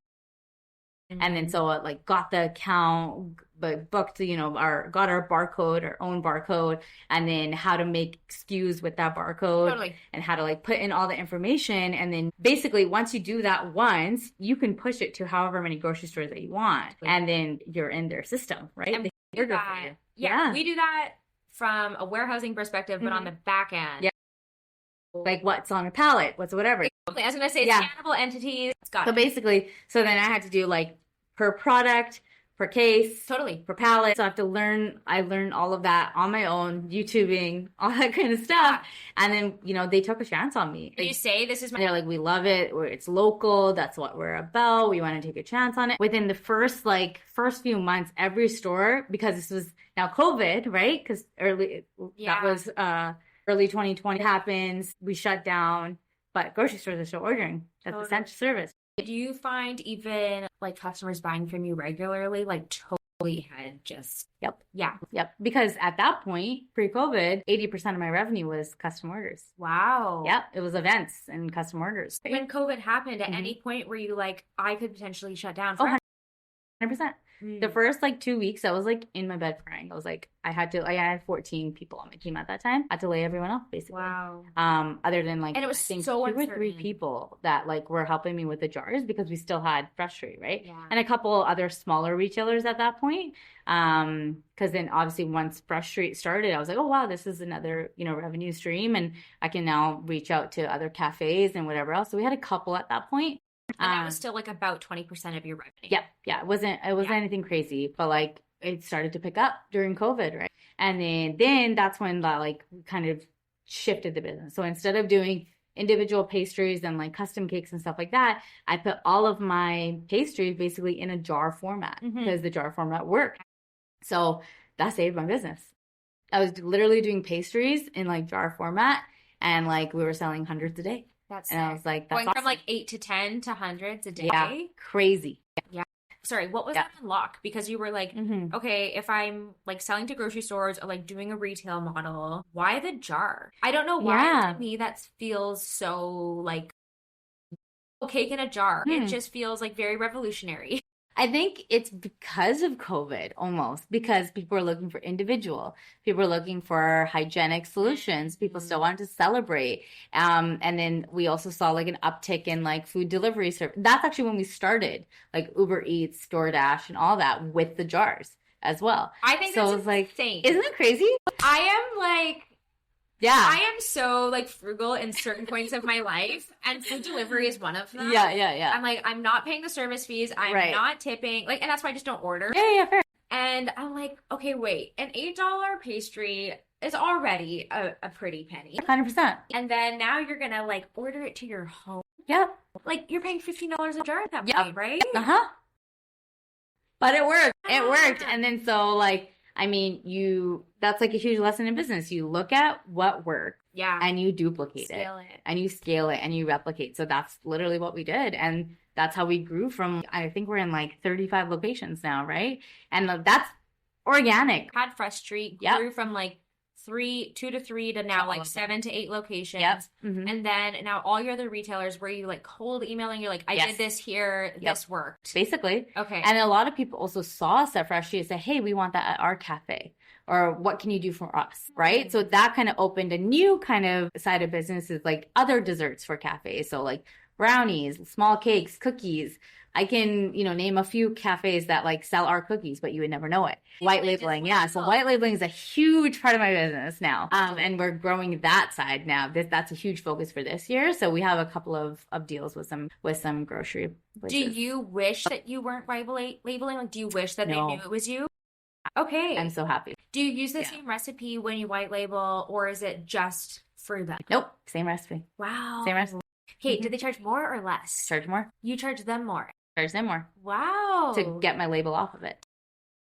and then so it like got the account, but booked, got our barcode, our own barcode, and then how to make SKUs with that barcode and how to like put in all the information. And then basically once you do that once, you can push it to however many grocery stores that you want. And then you're in their system, right? And we do that. Yeah, we do that from a warehousing perspective, but on the back end. Yeah. Like what's on a pallet, what's whatever. I was going to say scannable entities. So basically, so then I had to do like per product, per case, per pallet. So I learned all of that on my own, YouTubing, all that kind of stuff. And then, they took a chance on me. Did you say this is they're like, we love it. It's local. That's what we're about. We want to take a chance on it. Within the first few months, every store, because this was now COVID, right? Because that was, early 2020 happens. We shut down, but grocery stores are still ordering. That's essential service. Do you find even like customers buying from you regularly, like totally had just... Yep. Because at that point, pre-COVID, 80% of my revenue was custom orders. Wow. Yep. It was events and custom orders. When COVID happened, at any point were you like, I could potentially shut down? 100%. The first 2 weeks, I was in my bed crying. I was like, I had 14 people on my team at that time. I had to lay everyone off basically. Wow. Other than and it was I think so 2 or 3 people that were helping me with the jars because we still had Pastry, right? Yeah. And a couple other smaller retailers at that point. Because then obviously once Pastry started, I was like, oh wow, this is another revenue stream, and I can now reach out to other cafes and whatever else. So we had a couple at that point. And that was still about 20% of your revenue. Yeah. It wasn't anything crazy, but it started to pick up during COVID, right? And then that's when that kind of shifted the business. So instead of doing individual pastries and custom cakes and stuff like that, I put all of my pastries basically in a jar format because the jar format worked. So that saved my business. I was literally doing pastries in jar format, and we were selling hundreds a day. That's I was like, that's going awesome. from 8 to 10 to hundreds a day. Yeah, crazy. Yeah. Sorry, what was that unlock? Because you were like, okay, if I'm selling to grocery stores or doing a retail model, why the jar? I don't know why to me that feels so cake in a jar. It just feels very revolutionary. I think it's because of COVID almost, because people are looking for individual. People are looking for hygienic solutions. People still wanted to celebrate. And then we also saw an uptick in food delivery service. That's actually when we started Uber Eats, DoorDash, and all that with the jars as well. I think so. It's insane. Isn't it crazy? I am yeah. I am so frugal in certain points of my life, and food delivery is one of them. Yeah. I'm not paying the service fees. I'm not tipping. And that's why I just don't order. Yeah, fair. And I'm okay, wait, an $8 pastry is already a pretty penny. 100%. And then now you're gonna order it to your home. Yeah. You're paying $15 a jar at that point, right? But it worked. It worked. And then so that's a huge lesson in business. You look at what worked. Yeah. And you duplicate it. And you scale it and you replicate. So that's literally what we did. And that's how we grew from, I think we're in 35 locations now, right? And that's organic. Had Pastry grew from 2 to 3 to now 7 to 8 locations. Yep. And then now all your other retailers where you cold emailing, you're I did this here, this worked. Basically. Okay. And a lot of people also saw us at Pastry and said, hey, we want that at our cafe. Or what can you do for us, right? So that kind of opened a new kind of side of businesses, other desserts for cafes. So brownies, small cakes, cookies. I can, name a few cafes that sell our cookies, but you would never know it. White labeling. Yeah. So white labeling is a huge part of my business now. And we're growing that side now. That's a huge focus for this year. So we have a couple of deals with some grocery places. Do you wish that you weren't white labeling? Do you wish that they knew it was you? Okay. I'm so happy. Do you use the same recipe when you white label, or is it just for them? Nope. Same recipe. Wow. Same recipe. Okay, did they charge more or less? Charge more. You charge them more. charge them more Wow. to get my label off of it.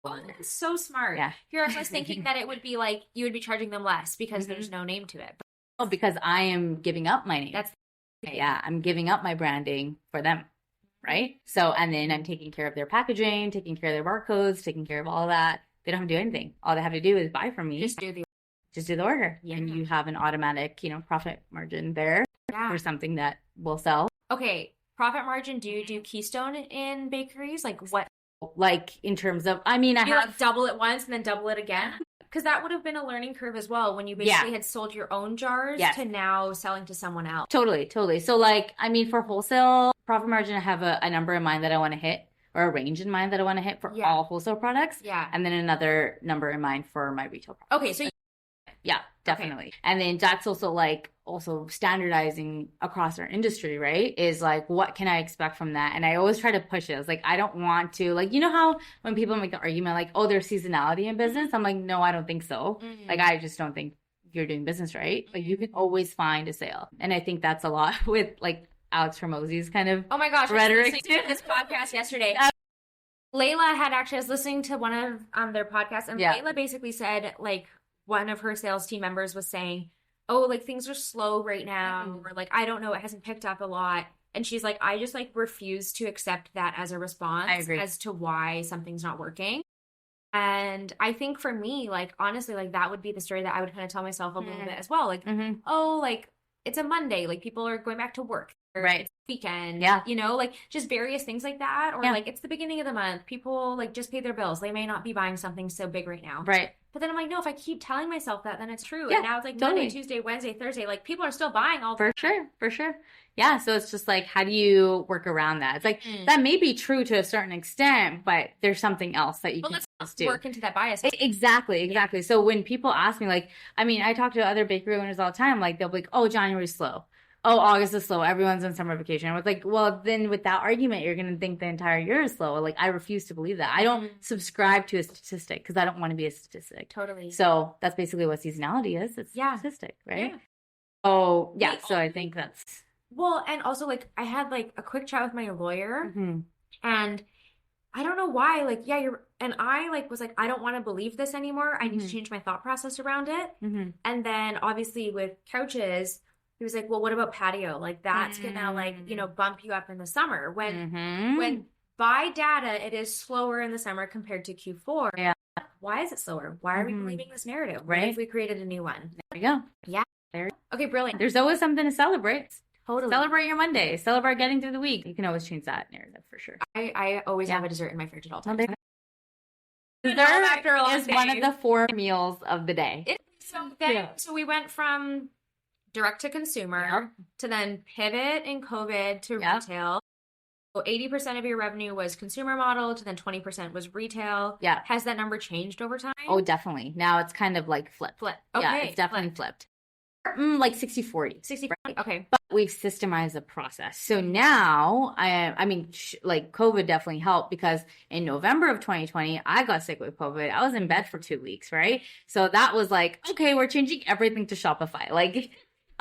Oh, that's so smart. Yeah. Here I was thinking that it would be like you would be charging them less because there's no name to it. Oh, because I am giving up my name. That's I'm giving up my branding for them, right? So, and then I'm taking care of their packaging, taking care of their barcodes, taking care of all of that. They don't have to do anything. All they have to do is buy from me. just do the order. Yeah. And you have an automatic, profit margin there for something that will sell. Okay. Profit margin, do you do Keystone in bakeries? Like what? Like in terms of, I mean, I you have like double it once and then double it again? Because that would have been a learning curve as well when you basically had sold your own jars to now selling to someone else. Totally. So like, I mean, for wholesale profit margin, I have a number in mind that I want to hit, or a range in mind that I want to hit for all wholesale products. Yeah. And then another number in mind for my retail products. Okay. So yeah, definitely. Okay. And then that's also standardizing across our industry, right? Is like, what can I expect from that? And I always try to push it. It's like, I don't want to, like, you know how when people make the argument, like, oh, there's seasonality in business. I'm like, no, I don't think so. Like, I just don't think you're doing business right. Like, you can always find a sale. And I think that's a lot with like Alex Hormozzi's kind of rhetoric. I was listening to this podcast yesterday. Layla I was listening to one of their podcasts, and Layla basically said, like, one of her sales team members was saying, oh, like things are slow right now, or like, I don't know, it hasn't picked up a lot. And she's like, I just like refuse to accept that as a response as to why something's not working. And I think for me, like, honestly, like that would be the story that I would kind of tell myself a little bit as well. Like, oh, like it's a Monday, like people are going back to work. Right. It's weekend. Yeah. Like just various things like that. Or like it's the beginning of the month. People like just pay their bills. They may not be buying something so big right now. Right. But then I'm like, no, if I keep telling myself that, then it's true. Yeah, and now it's like Monday, Tuesday, Wednesday, Thursday. Like people are still buying all the time. For sure. Yeah. So it's just like, how do you work around that? It's like, that may be true to a certain extent, but there's something else that you can do. Work into that bias. Exactly. Yeah. So when people ask me, like, I mean, I talk to other bakery owners all the time, like they'll be like, oh, January's slow. Oh, August is slow. Everyone's on summer vacation. I was like, well, then with that argument, you're going to think the entire year is slow. Like, I refuse to believe that. I don't subscribe to a statistic because I don't want to be a statistic. Totally. So that's basically what seasonality is. It's a statistic, right? Yeah. Oh, yeah. So I think that's... Well, and also, like, I had, like, a quick chat with my lawyer, and I don't know why, like, and I, like, was like, I don't want to believe this anymore. I need to change my thought process around it. And then, obviously, with couches... He was like, well, what about patio? Like, that's going to, like, bump you up in the summer. When by data, it is slower in the summer compared to Q4. Yeah. Why is it slower? Why are we believing this narrative? Right. What if we created a new one? There you go. Yeah. Okay, brilliant. There's always something to celebrate. Totally. Celebrate your Monday. Celebrate getting through the week. You can always change that narrative for sure. I always have a dessert in my fridge at all times. Dessert is one of the 4 meals of the day. So we went from direct to consumer to then pivot in COVID to retail. So 80% of your revenue was consumer model to then 20% was retail. Yeah. Has that number changed over time? Oh, definitely. Now it's kind of like flipped. Okay. Yeah, it's definitely flipped. Like 60-40. 60-40. Okay. But we've systemized the process. So now, I mean, like COVID definitely helped because in November of 2020, I got sick with COVID. I was in bed for 2 weeks, right? So that was like, okay, we're changing everything to Shopify. Like,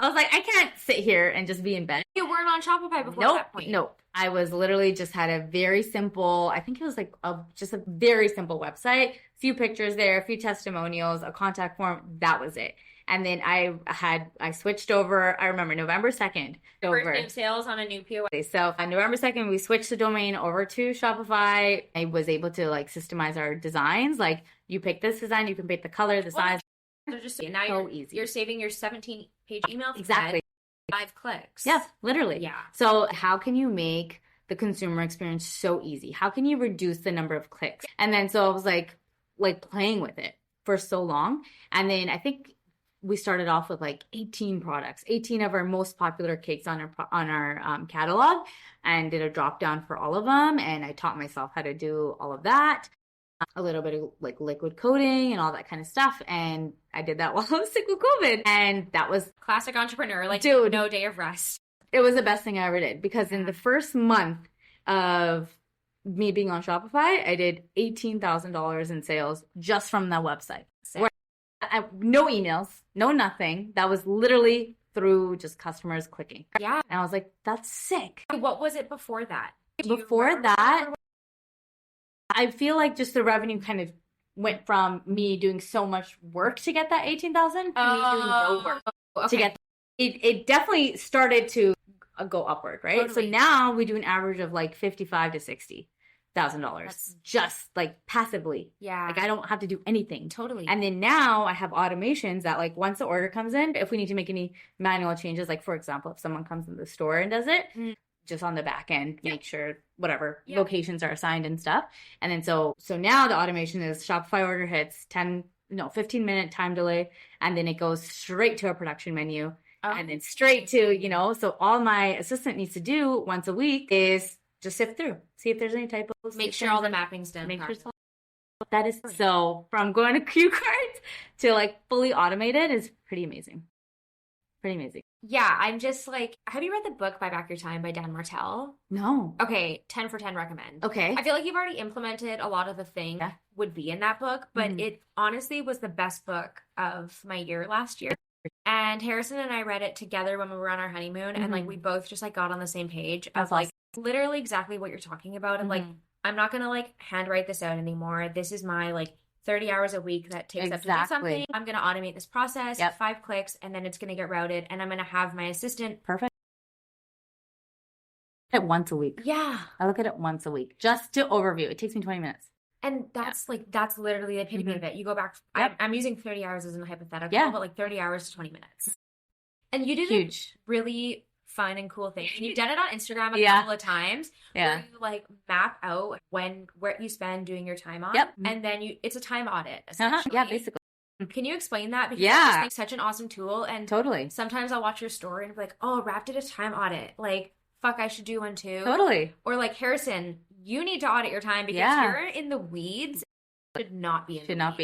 I was like, I can't sit here and just be in bed. You weren't on Shopify before that point. Nope. I was literally just had a very simple, I think it was like just a very simple website, a few pictures there, a few testimonials, a contact form. That was it. And then I switched over, I remember November 2nd. First new sales on a new POS. So on November 2nd, we switched the domain over to Shopify. I was able to like systemize our designs. Like you pick this design, you can pick the color, the size. Just now you're saving your 17-page email. Exactly. 5 clicks. Yeah, literally. Yeah. So how can you make the consumer experience so easy? How can you reduce the number of clicks? And then so I was like playing with it for so long. And then I think we started off with like 18 products, 18 of our most popular cakes on our catalog, and did a drop down for all of them. And I taught myself how to do all of that. A little bit of like liquid coating and all that kind of stuff. And I did that while I was sick with COVID. And that was classic entrepreneur, like dude, no day of rest. It was the best thing I ever did because in the first month of me being on Shopify, I did $18,000 in sales just from that website. No emails, no nothing. That was literally through just customers clicking. Yeah. And I was like, that's sick. What was it before that? Before that, I feel like just the revenue kind of went from me doing so much work to get that 18,000 to me doing no work to get it definitely started to go upward, right? Totally. So now we do an average of like $55,000 to $60,000 just like passively. Yeah. Like I don't have to do anything. Totally. And then now I have automations that like once the order comes in, if we need to make any manual changes, like for example, if someone comes in the store and does it, just on the back end, make sure whatever locations are assigned and stuff. And then so now the automation is Shopify order hits 15-minute time delay, and then it goes straight to a production menu. And then straight to, so all my assistant needs to do once a week is just sift through, see if there's any typos. Make sure all the mapping's done. Make sure that is so from going to queue cards to like fully automated is pretty amazing. Pretty amazing. Yeah, I'm just like, have you read the book Buy Back Your Time by Dan Martell? No. Okay, 10 for 10 recommend. Okay. I feel like you've already implemented a lot of the things would be in that book, but it honestly was the best book of my year last year. And Harrison and I read it together when we were on our honeymoon, and like we both just like got on the same page of like literally exactly what you're talking about. And like, I'm not gonna like handwrite this out anymore. This is my like 30 hours a week that takes up to do something. I'm gonna automate this process, 5 clicks, and then it's gonna get routed, and I'm gonna have my assistant. Perfect. At once a week. Yeah. I look at it once a week just to overview. It takes me 20 minutes. And that's like, that's literally the epitome of it. You go back, I'm using 30 hours as a hypothetical, but like 30 hours to 20 minutes. And you did a really fun and cool thing. And you've done it on Instagram a couple of times where you like map out where you spend doing your time on. And then it's a time audit. Yeah, basically. Can you explain that? Because I just think such an awesome tool. And totally. Sometimes I'll watch your story and be like, oh, Rap did a time audit. Like, fuck, I should do one too. Totally. Or like, Harrison, you need to audit your time because you're in the weeds. Should not be.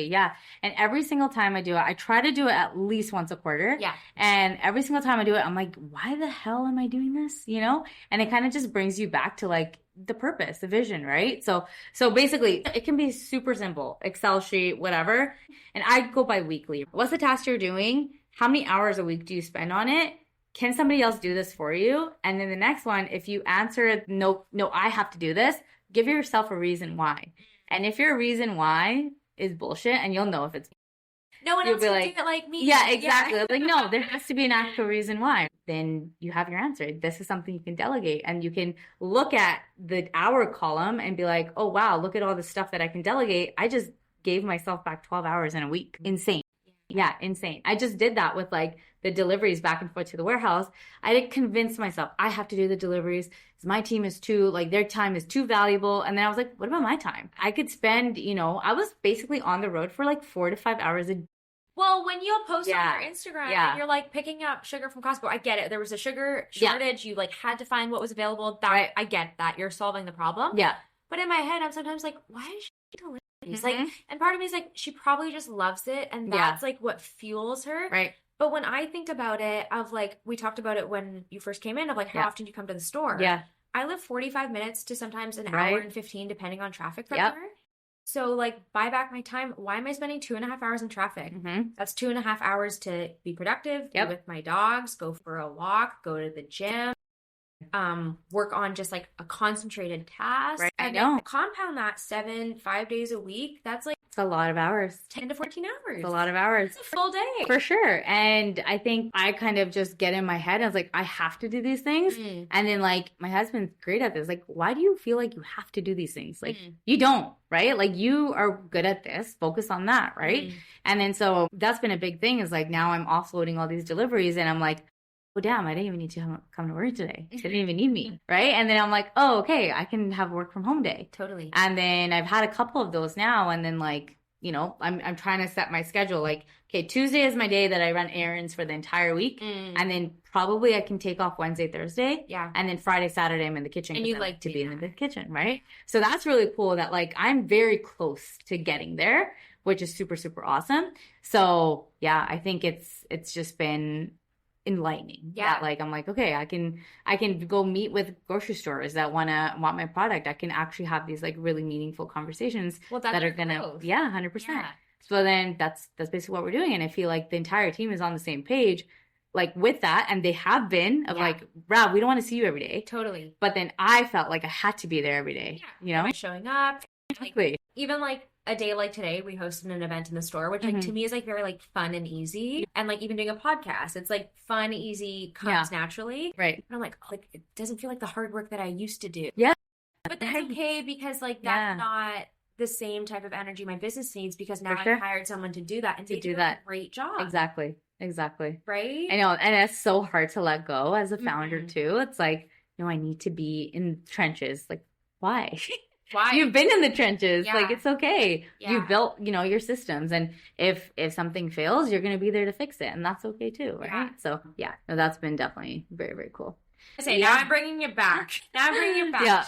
Yeah. And every single time I do it, I try to do it at least once a quarter. Yeah. And every single time I do it, I'm like, why the hell am I doing this? And it kind of just brings you back to like the purpose, the vision, right? So basically it can be super simple, Excel sheet, whatever. And I go by weekly. What's the task you're doing? How many hours a week do you spend on it? Can somebody else do this for you? And then the next one, if you answer, no, I have to do this, give yourself a reason why. And if your reason why is bullshit, and you'll know if it's no one else can do it like me. Yeah, exactly. Like, no, there has to be an actual reason why. Then you have your answer. This is something you can delegate. And you can look at the hour column and be like, oh, wow, look at all the stuff that I can delegate. I just gave myself back 12 hours in a week. Insane. Yeah, insane. I just did that with like the deliveries back and forth to the warehouse. I didn't convince myself I have to do the deliveries. My team is too, like their time is too valuable. And then I was like, what about my time? I could spend, I was basically on the road for like 4 to 5 hours a day. Well, when you'll post on your Instagram and you're like picking up sugar from Costco, I get it. There was a sugar shortage. You like had to find what was available. I get that. You're solving the problem. Yeah. But in my head, I'm sometimes like, why is she deliveries? Like, and part of me is like, she probably just loves it. And that's like what fuels her. Right. But when I think about it, of like, we talked about it when you first came in, of like, how often do you come to the store? Yeah. I live 45 minutes to sometimes an hour and 15, depending on traffic from here. So like, buy back my time. Why am I spending 2.5 hours in traffic? That's 2.5 hours to be productive, be with my dogs, go for a walk, go to the gym, work on just like a concentrated task. Right. And I know. Compound that 5 days a week. That's like, it's a lot of hours. 10 to 14 hours. It's a lot of hours. It's a full day. For sure. And I think I kind of just get in my head. I was like, I have to do these things. And then like, my husband's great at this. Like, why do you feel like you have to do these things? Like, you don't, right? Like, you are good at this. Focus on that, right? And then so that's been a big thing is like, now I'm offloading all these deliveries and I'm like, oh, damn, I didn't even need to come to work today. They didn't even need me, right? And then I'm like, oh, okay, I can have work from home day. Totally. And then I've had a couple of those now. And then like, I'm trying to set my schedule. Like, okay, Tuesday is my day that I run errands for the entire week. And then probably I can take off Wednesday, Thursday. Yeah. And then Friday, Saturday, I'm in the kitchen. And you like to be in the kitchen, right? So that's really cool that like, I'm very close to getting there, which is super, super awesome. So yeah, I think it's just been enlightening. Yeah. That, like, I'm like, okay, I can go meet with grocery stores that want my product. I can actually have these like really meaningful conversations that are gonna, 100%. So then that's basically what we're doing. And I feel like the entire team is on the same page. like with that, and they have been of like, Rav, we don't want to see you every day. Totally. But then I felt like I had to be there every day, you know? Showing up. Exactly. Like, even like a day like today, we hosted an event in the store, which like to me is like very like fun and easy. And like even doing a podcast, it's like fun, easy, comes naturally. Right. And I'm like it doesn't feel like the hard work that I used to do. Yeah. But that's okay because like that's not the same type of energy my business needs, because now I've hired someone to do that, and they do a great job. Exactly. Right? I know. And it's so hard to let go as a founder too. It's like, no, I need to be in the trenches. Like, why? Why? You've been in the trenches. Like, it's okay. You've built, you know, your systems. And if something fails, you're going to be there to fix it. And that's okay too, right? Yeah. So, no, that's been definitely very, very cool. Now I'm bringing it back.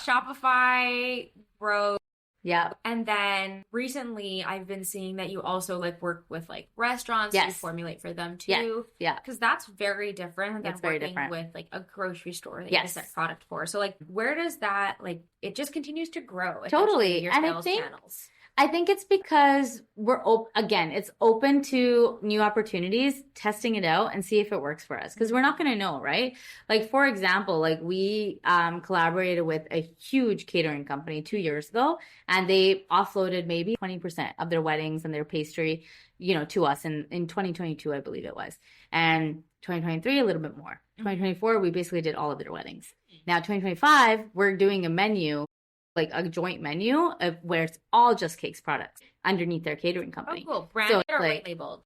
Shopify, growth. Yeah. And then recently I've been seeing that you also like work with like restaurants to formulate for them too. Yeah. Because that's very different than working with like a grocery store that you set product for. So like where does that like it just continues to grow? Totally. Your and sales channels. I think it's because we're it's open to new opportunities, testing it out and see if it works for us. Because we're not going to know, right? Like, for example, like we collaborated with a huge catering company 2 years ago, and they offloaded maybe 20% of their weddings and their pastry, you know, to us in 2022, I believe it was. And 2023, a little bit more. 2024, we basically did all of their weddings. Now, 2025, we're doing a menu, like a joint menu of where it's all Just Cakes products underneath their catering company. Oh, cool. Branded or like, white labeled?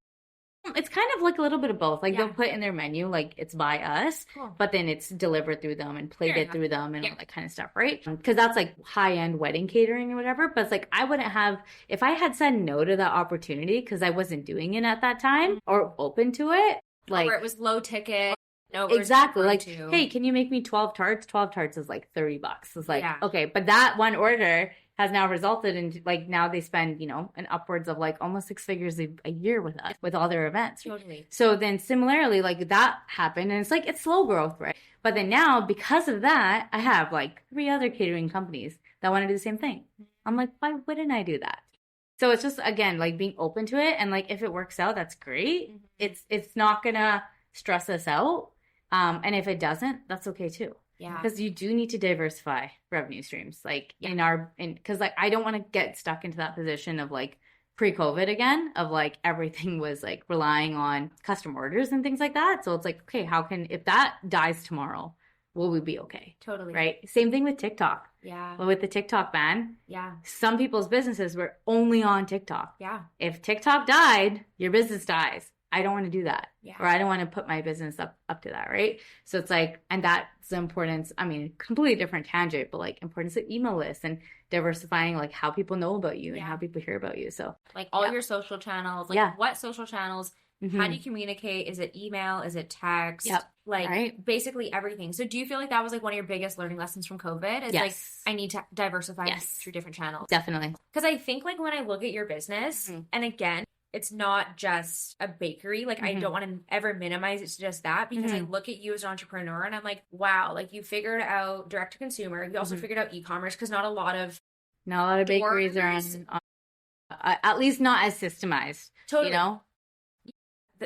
It's kind of like a little bit of both. Like they'll put in their menu, like it's by us, but then it's delivered through them and plated through them and all that kind of stuff, right? Because that's like high-end wedding catering or whatever. But it's like I wouldn't have, if I had said no to that opportunity because I wasn't doing it at that time or open to it, like or it was low ticket. No, exactly. Like, hey, can you make me 12 tarts? 12 tarts is like $30. It's like, okay, but that one order has now resulted in like now they spend, you know, an upwards of like almost 6 figures a year with us with all their events. Totally. So then similarly, like that happened, and it's like it's slow growth, right? But then now because of that, I have like 3 other catering companies that want to do the same thing. I'm like, why wouldn't I do that? So it's just again like being open to it, and like if it works out, that's great. It's not gonna stress us out. And if it doesn't, that's okay too. Yeah. Because you do need to diversify revenue streams. Like because like I don't want to get stuck into that position of like pre-COVID again, of like everything was like relying on custom orders and things like that. So it's like, okay, if that dies tomorrow, will we be okay? Totally. Right? Same thing with TikTok. Yeah. Well, with the TikTok ban. Yeah. Some people's businesses were only on TikTok. Yeah. If TikTok died, your business dies. I don't want to do that. Yeah. Or I don't want to put my business up to that, right? So it's like, and that's the importance, I mean, completely different tangent, but like importance of email lists and diversifying like how people know about you and how people hear about you. So like all your social channels, like what social channels, how do you communicate? Is it email? Is it text? Yep. Like basically everything. So do you feel like that was like one of your biggest learning lessons from COVID? Is like, I need to diversify through different channels. Definitely. Because I think like when I look at your business, and again, it's not just a bakery. Like, I don't want to ever minimize it to just that, because I look at you as an entrepreneur and I'm like, wow, like you figured out direct to consumer. You also figured out e-commerce, because not a lot of bakeries are on at least not as systemized. Totally. You know?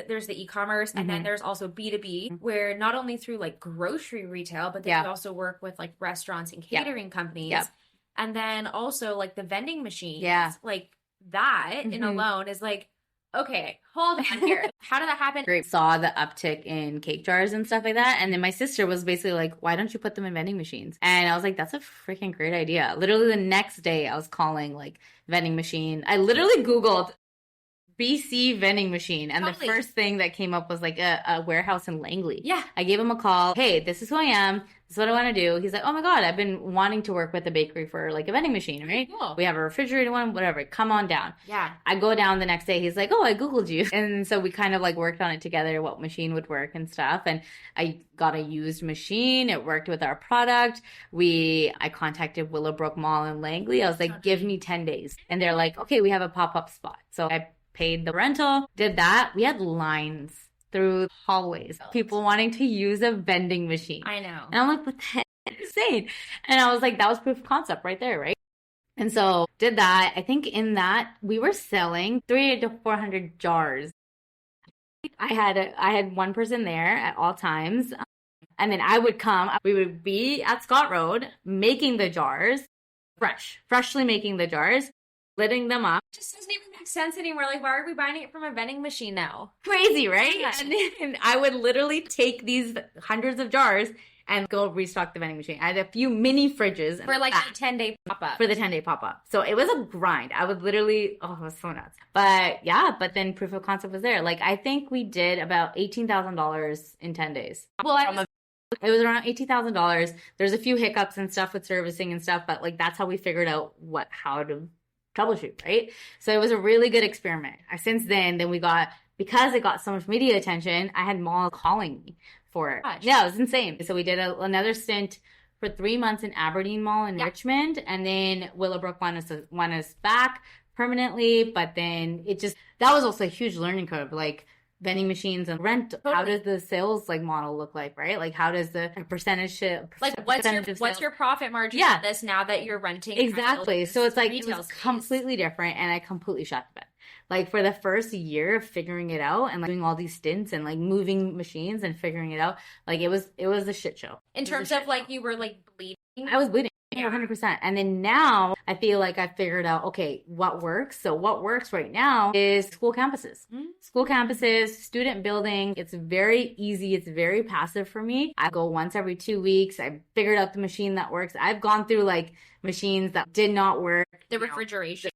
There's the e-commerce, and then there's also B2B, where not only through like grocery retail, but then you also work with like restaurants and catering companies. And then also like the vending machines. Like that in alone is like, okay, hold on here. How did that happen? Saw the uptick in cake jars and stuff like that. And then my sister was basically like, why don't you put them in vending machines? And I was like, that's a freaking great idea. Literally the next day I was calling like vending machine. I literally Googled BC vending machine, and the first thing that came up was like a warehouse in Langley. Yeah. I gave him a call. Hey, this is who I am. This is what I want to do. He's like, oh my God, I've been wanting to work with a bakery for like a vending machine, right? Cool. We have a refrigerated one, whatever. Come on down. Yeah. I go down the next day. He's like, oh, I Googled you. And so we kind of like worked on it together, what machine would work and stuff. And I got a used machine. It worked with our product. I contacted Willowbrook Mall in Langley. I was like, give me 10 days. And they're like, okay, we have a pop-up spot. So I paid the rental, did that. We had lines through hallways, people wanting to use a vending machine. I know. And I'm like, what the heck? Insane. And I was like, that was proof of concept right there, right? And so did that. I think in that we were selling 300 to 400 jars. I had one person there at all times. And then I would come, we would be at Scott Road making the jars, freshly making the jars, lidding them up. It just doesn't even make sense anymore. Like, why are we buying it from a vending machine now? Crazy, right? Yeah. And then I would literally take these hundreds of jars and go restock the vending machine. I had a few mini fridges. For like the 10-day pop-up. For the 10-day pop-up. So it was a grind. I would literally, it was so nuts. But yeah, but then proof of concept was there. Like, I think we did about $18,000 in 10 days. Well, it was around $18,000. There's a few hiccups and stuff with servicing and stuff, but like that's how we figured out how to troubleshoot, right? So it was a really good experiment. Since then because it got so much media attention, I had malls calling me for it. Gosh. Yeah, it was insane. So we did another stint for 3 months in Aberdeen Mall in Richmond, and then Willowbrook won us back permanently. But then that was also a huge learning curve. Like, vending machines and rent, how does the sales model look like, right? Like, how does the percentage what's your profit margin on this now that you're renting? Exactly. So it's like it was completely different, and I completely shot the bed. Like, for the first year of figuring it out and doing all these stints and moving machines and figuring it out, it was a shit show. In terms of you were bleeding. I was bleeding. Yeah, 100%. And then now I feel like I figured out, okay, what works. So what works right now is school campuses. School campuses, student building. It's very easy. It's very passive for me. I go once every 2 weeks. I figured out the machine that works. I've gone through machines that did not work. The refrigeration.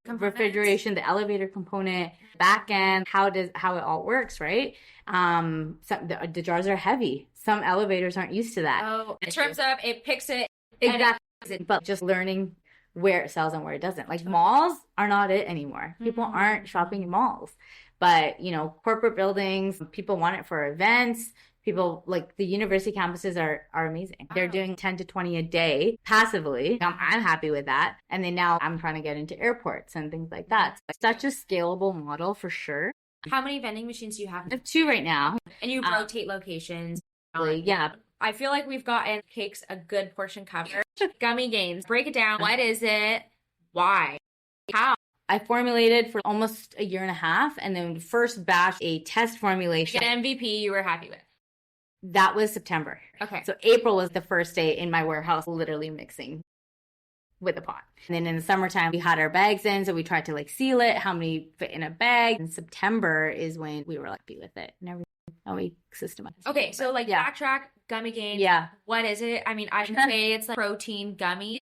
The elevator component, back end, how it all works, right? The jars are heavy. Some elevators aren't used to that. Oh, in terms of it picks it. Exactly. But just learning where it sells and where it doesn't. Malls are not it anymore. People aren't shopping in malls. But, corporate buildings, people want it for events. People, the university campuses are amazing. They're doing 10 to 20 a day passively. I'm happy with that. And then now I'm trying to get into airports and things like that. So it's such a scalable model for sure. How many vending machines do you have? I have 2 right now. And you rotate locations. Yeah. I feel like we've gotten cakes a good portion covered. Gummy games. Break it down. What is it? Why? How? I formulated for almost a year and a half, and then first batch, a test formulation. An MVP you were happy with. That was September. Okay. So April was the first day in my warehouse, literally mixing with a pot. And then in the summertime, we had our bags in, so we tried to seal it, how many fit in a bag. And September is when we were happy with it and everything. How we systemize. Okay, so backtrack, gummy games. Yeah. What is it? I mean, I would say it's protein gummy.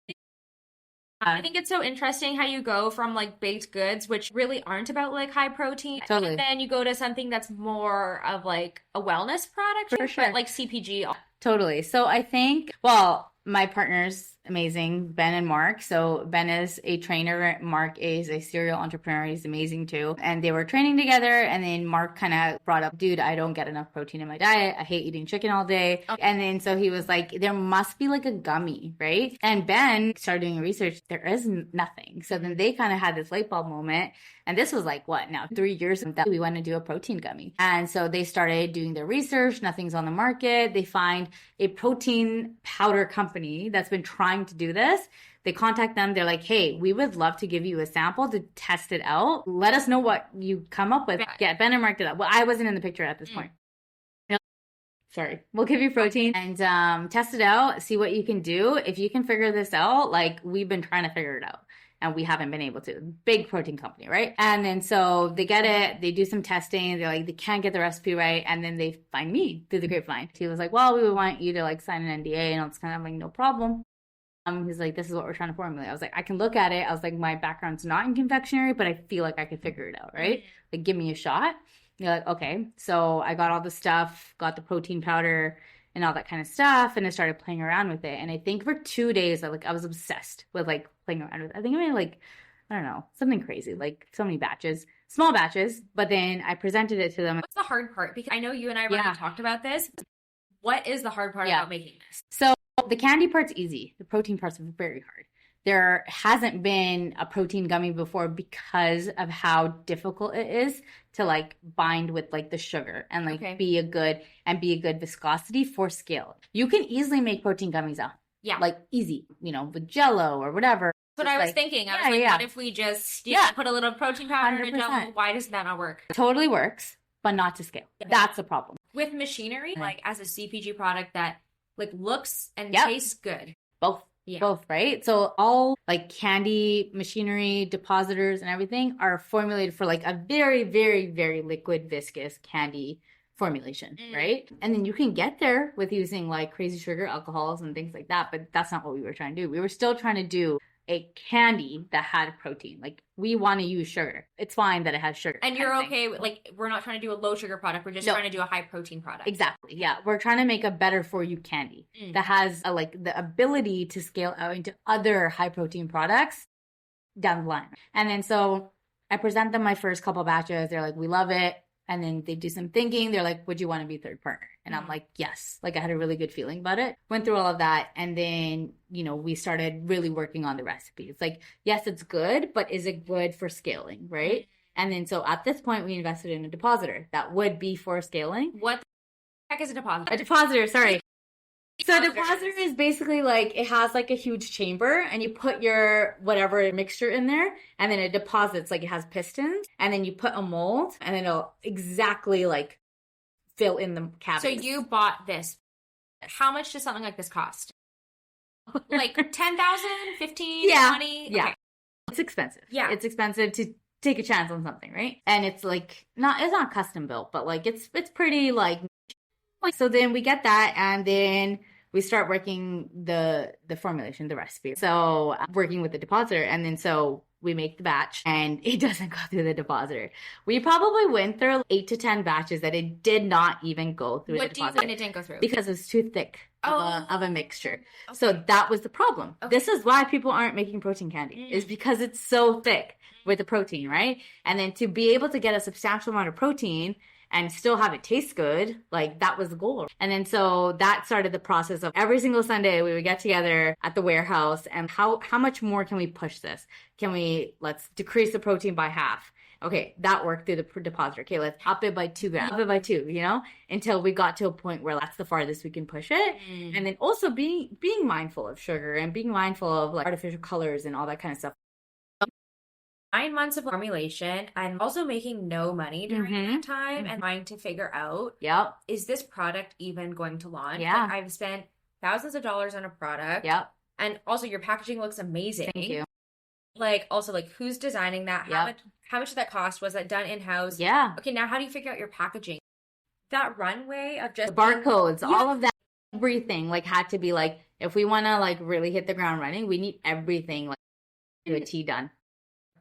I think it's so interesting how you go from baked goods, which really aren't about high protein. Totally. And then you go to something that's more of a wellness product. For sure. But CPG. Totally. So I think, my partner's amazing, Ben and Mark. So Ben is a trainer. Mark is a serial entrepreneur. He's amazing too. And they were training together. And then Mark kind of brought up, dude, I don't get enough protein in my diet. I hate eating chicken all day. Okay. And then so he was like, there must be a gummy, right? And Ben started doing research. There is nothing. So then they kind of had this light bulb moment. And this was 3 years that we want to do a protein gummy. And so they started doing their research. Nothing's on the market. They find a protein powder company that's been trying to do this. They contact them. They're like, hey, we would love to give you a sample to test it out. Let us know what you come up with. Yeah, Ben and Mark did that. Well, I wasn't in the picture at this point. Sorry. We'll give you protein and test it out. See what you can do. If you can figure this out, we've been trying to figure it out. And we haven't been able to. Big protein company, right? And then so they get it, they do some testing, they're they can't get the recipe right, and then they find me through the grapevine. He was like, well, we would want you to sign an NDA, and I was kind of no problem. He's like, this is what we're trying to formulate. I was like, I can look at it. I was like, my background's not in confectionery, but I feel like I could figure it out, right? Give me a shot. You're like, okay. So I got all the stuff, got the protein powder, and all that kind of stuff, and I started playing around with it. And I think for 2 days, I was obsessed with playing around with it. I think I made I don't know, something crazy, so many batches, small batches. But then I presented it to them. What's the hard part? Because I know you and I already talked about this. What is the hard part about making this? So the candy part's easy. The protein part's very hard. There hasn't been a protein gummy before because of how difficult it is to bind with the sugar and be a good viscosity for scale. You can easily make protein gummies out. Yeah. Easy, with Jello or whatever. That's what I was thinking. I was what if we just put a little protein powder in a Jello? Why does that not work? Totally works. but not to scale. That's the problem. With machinery, like as a CPG product that like looks and Yep. tastes good. Both. Yeah. Both, right? So all like candy, machinery, depositors and everything are formulated for like a very, very, very liquid, viscous candy formulation, right? And then you can get there with using like crazy sugar alcohols and things like that, but that's not what we were trying to do. We were still trying to do a candy that had protein. Like we want to use sugar. It's fine that it has sugar. And you're okay with, like, we're not trying to do a low sugar product. We're just trying to do a high protein product. Exactly. Yeah. We're trying to make a better for you candy that has like the ability to scale out into other high protein products down the line. And then so I present them my first couple batches. They're like, we love it. And then they do some thinking. They're like, would you want to be third partner? And I'm like, yes. Like I had a really good feeling about it. Went through all of that. And then, you know, we started really working on the recipe. It's like, yes, it's good, but is it good for scaling? Right. And then so at this point, we invested in a depositor that would be for scaling. What the heck is a depositor? A depositor, sorry. So a depositor is basically like, it has like a huge chamber and you put your whatever mixture in there and then it deposits, like it has pistons, and then you put a mold and then it'll exactly like fill in the cavity. So you bought this. How much does something like this cost? Like 10,000, 15, Yeah. 20? Yeah. Okay. It's expensive. Yeah. It's expensive to take a chance on something, right? And it's like, it's not custom built, but like it's pretty like, so then we get that and then we start working the formulation, the recipe. So working with the depositor, and then so we make the batch and it doesn't go through the depositor. We probably went through 8 to 10 batches that it did not even go through the depositor. What do you mean it didn't go through? Because it's too thick of a mixture. Okay. So that was the problem. Okay. This is why people aren't making protein candy, is because it's so thick with the protein, right? And then to be able to get a substantial amount of protein and still have it taste good, like that was the goal. And then so that started the process of every single Sunday we would get together at the warehouse and how much more can we push this? Let's decrease the protein by half. Okay, that worked through the depositor. Okay, let's up it by 2 grams, up it by 2, you know, until we got to a point where that's the farthest we can push it. And then also being mindful of sugar and being mindful of like artificial colors and all that kind of stuff. 9 months of formulation and also making no money during that time and trying to figure out, is this product even going to launch? Yeah. Like, I've spent thousands of dollars on a product. Yep. And also your packaging looks amazing. Thank you. Like also like who's designing that? How much did that cost? Was that done in-house? Yeah. Okay, now how do you figure out your packaging? That runway of just the barcodes, all of that, everything like had to be like, if we want to like really hit the ground running, we need everything like to a T done.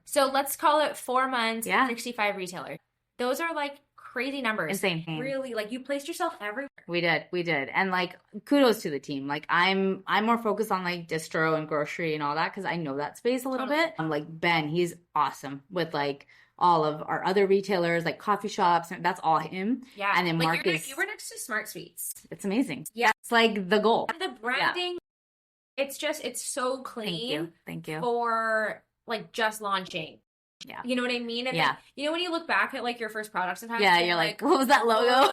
So let's call it 4 months, 65 retailers. Those are like crazy numbers. Insane. Really, like you placed yourself everywhere. We did. And like kudos to the team. Like I'm more focused on like distro and grocery and all that because I know that space a little bit. I'm like Ben, he's awesome with like all of our other retailers, like coffee shops. That's all him. Yeah. And then like Marcus. You were next to Smart Sweets. It's amazing. Yeah. It's like the goal. And the branding, it's so clean. Thank you. For like just launching. Yeah. You know what I mean? And then, you know when you look back at like your first product sometimes? Yeah, you're like, what was that logo?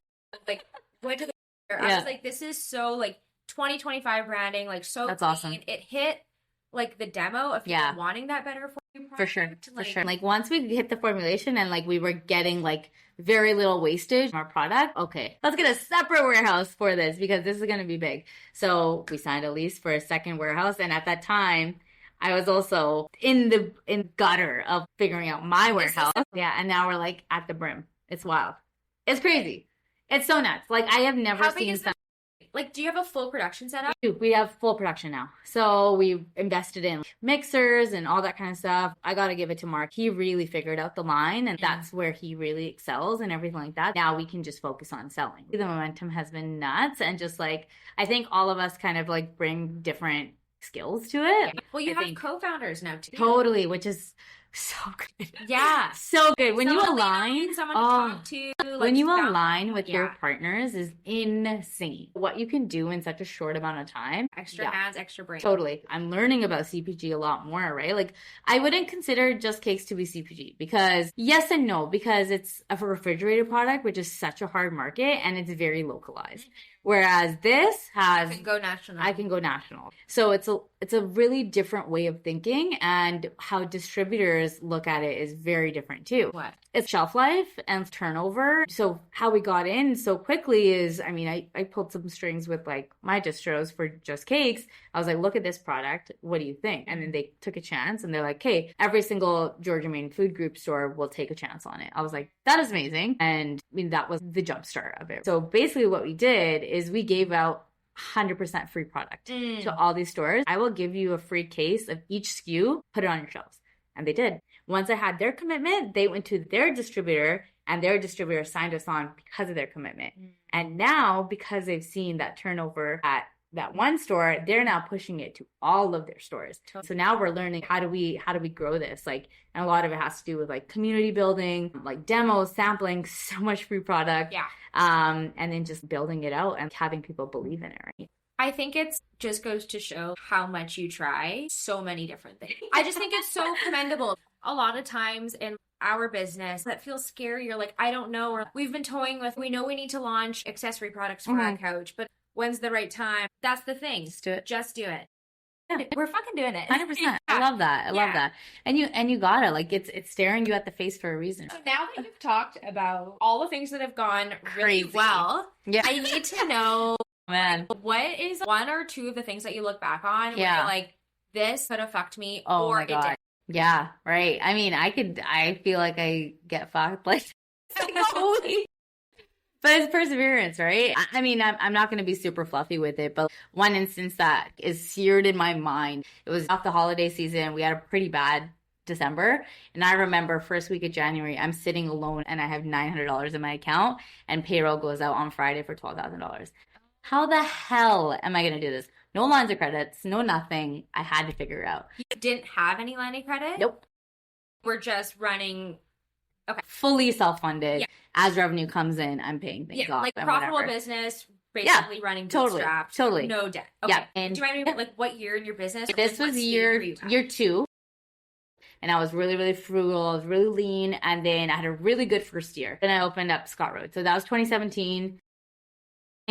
Like went to the I was like, this is so like 2025 branding, like so that's clean. awesome. It hit like the demo of people wanting that better for you product. For sure. Like once we hit the formulation and like we were getting like very little wastage from our product, okay, let's get a separate warehouse for this because this is going to be big. So we signed a lease for a second warehouse, and at that time I was also in the gutter of figuring out my warehouse. Yeah, and now we're like at the brim. It's wild. It's crazy. It's so nuts. Like I have never seen something. Like, do you have a full production setup? We have full production now. So we invested in mixers and all that kind of stuff. I got to give it to Mark. He really figured out the line, and that's where he really excels and everything like that. Now we can just focus on selling. The momentum has been nuts, and just like I think all of us kind of like bring different skills to it. Well, you have co-founders now too. Totally, which is so good. Yeah. So good. When you align, someone to talk to, like, when you align with your partners is insane. What you can do in such a short amount of time. Extra hands, extra brain. Totally. I'm learning about CPG a lot more, right? Like I wouldn't consider Just Cakes to be CPG because yes and no, because it's a refrigerated product, which is such a hard market and it's very localized. Whereas this has I can go national. So it's a really different way of thinking, and how distributors stores look at it is very different too. What? It's shelf life and turnover. So how we got in so quickly is, I mean, I pulled some strings with like my distros for just cakes. I was like, look at this product. What do you think? And then they took a chance and they're like, hey, every single Georgia Main food group store will take a chance on it. I was like, that is amazing. And I mean, that was the jump start of it. So basically what we did is we gave out 100% free product to all these stores. I will give you a free case of each SKU, put it on your shelves. And they did. Once I had their commitment, they went to their distributor and their distributor signed us on because of their commitment. And now, because they've seen that turnover at that one store, they're now pushing it to all of their stores. So now we're learning how do we grow this? Like, and a lot of it has to do with like community building, like demos, sampling, so much free product. Yeah. And then just building it out and having people believe in it, right? I think it just goes to show how much you try so many different things. I just think it's so commendable. A lot of times in our business that feels scary. You're like, I don't know. Or we've been toying with, we know we need to launch accessory products for our couch, but when's the right time? That's the thing. Just do it. Just do it. Yeah. We're fucking doing it. 100%. I love that. I love that. And you got it. Like it's staring you at the face for a reason. So now that you've talked about all the things that have gone really Crazy. well, Yeah. I need to know, Man. what is one or two of the things that you look back on where you're like, this could have fucked me, Oh or my it God. didn't. Yeah, right. I mean, I feel like I get fucked like holy. But it's perseverance, right? I mean, I'm not going to be super fluffy with it, but one instance that is seared in my mind, it was off the holiday season. We had a pretty bad December. And I remember first week of January, I'm sitting alone and I have $900 in my account and payroll goes out on Friday for $12,000. How the hell am I going to do this? No lines of credits, no nothing. I had to figure it out. You didn't have any line of credit? Nope. We're just running. Okay. Fully self-funded. Yeah. As revenue comes in, I'm paying things off. Like and profitable whatever. business, basically running bootstrapped. Totally. No debt. Okay. Yeah. And do you mind me like what year in your business? This was year 2. And I was really, really frugal. I was really lean. And then I had a really good first year. Then I opened up Scott Road. So that was 2017.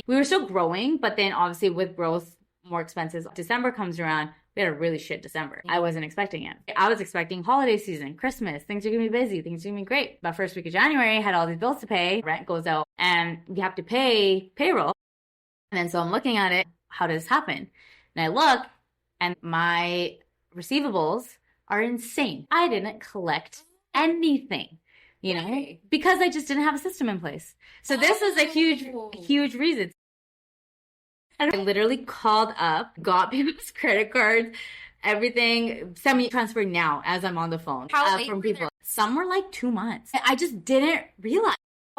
We were still growing, but then obviously with growth, more expenses. December comes around. We had a really shit December. I wasn't expecting it. I was expecting holiday season, Christmas. Things are going to be busy. Things are going to be great. But first week of January, I had all these bills to pay. Rent goes out and you have to pay payroll. And then so I'm looking at it. How does this happen? And I look and my receivables are insane. I didn't collect anything, you know, because I just didn't have a system in place. So this was a huge reason. And I literally called up, got people's credit cards, everything, send me transfer now as I'm on the phone from people. Some were like 2 months. I just didn't realize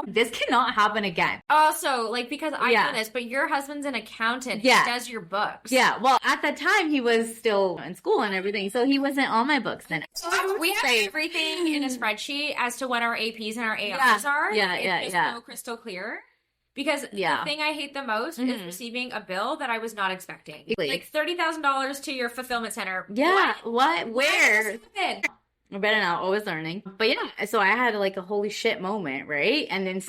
this cannot happen again. Also, like, because I know this, but your husband's an accountant. He does your books. Yeah. Well, at that time, he was still in school and everything, so he wasn't on my books then. So we have everything in a spreadsheet as to what our APs and our ARs are. It's so crystal clear. Because the thing I hate the most is receiving a bill that I was not expecting. Like $30,000 to your fulfillment center. Yeah. What? Where? I better not. Always learning. But yeah, so I had like a holy shit moment, right? And then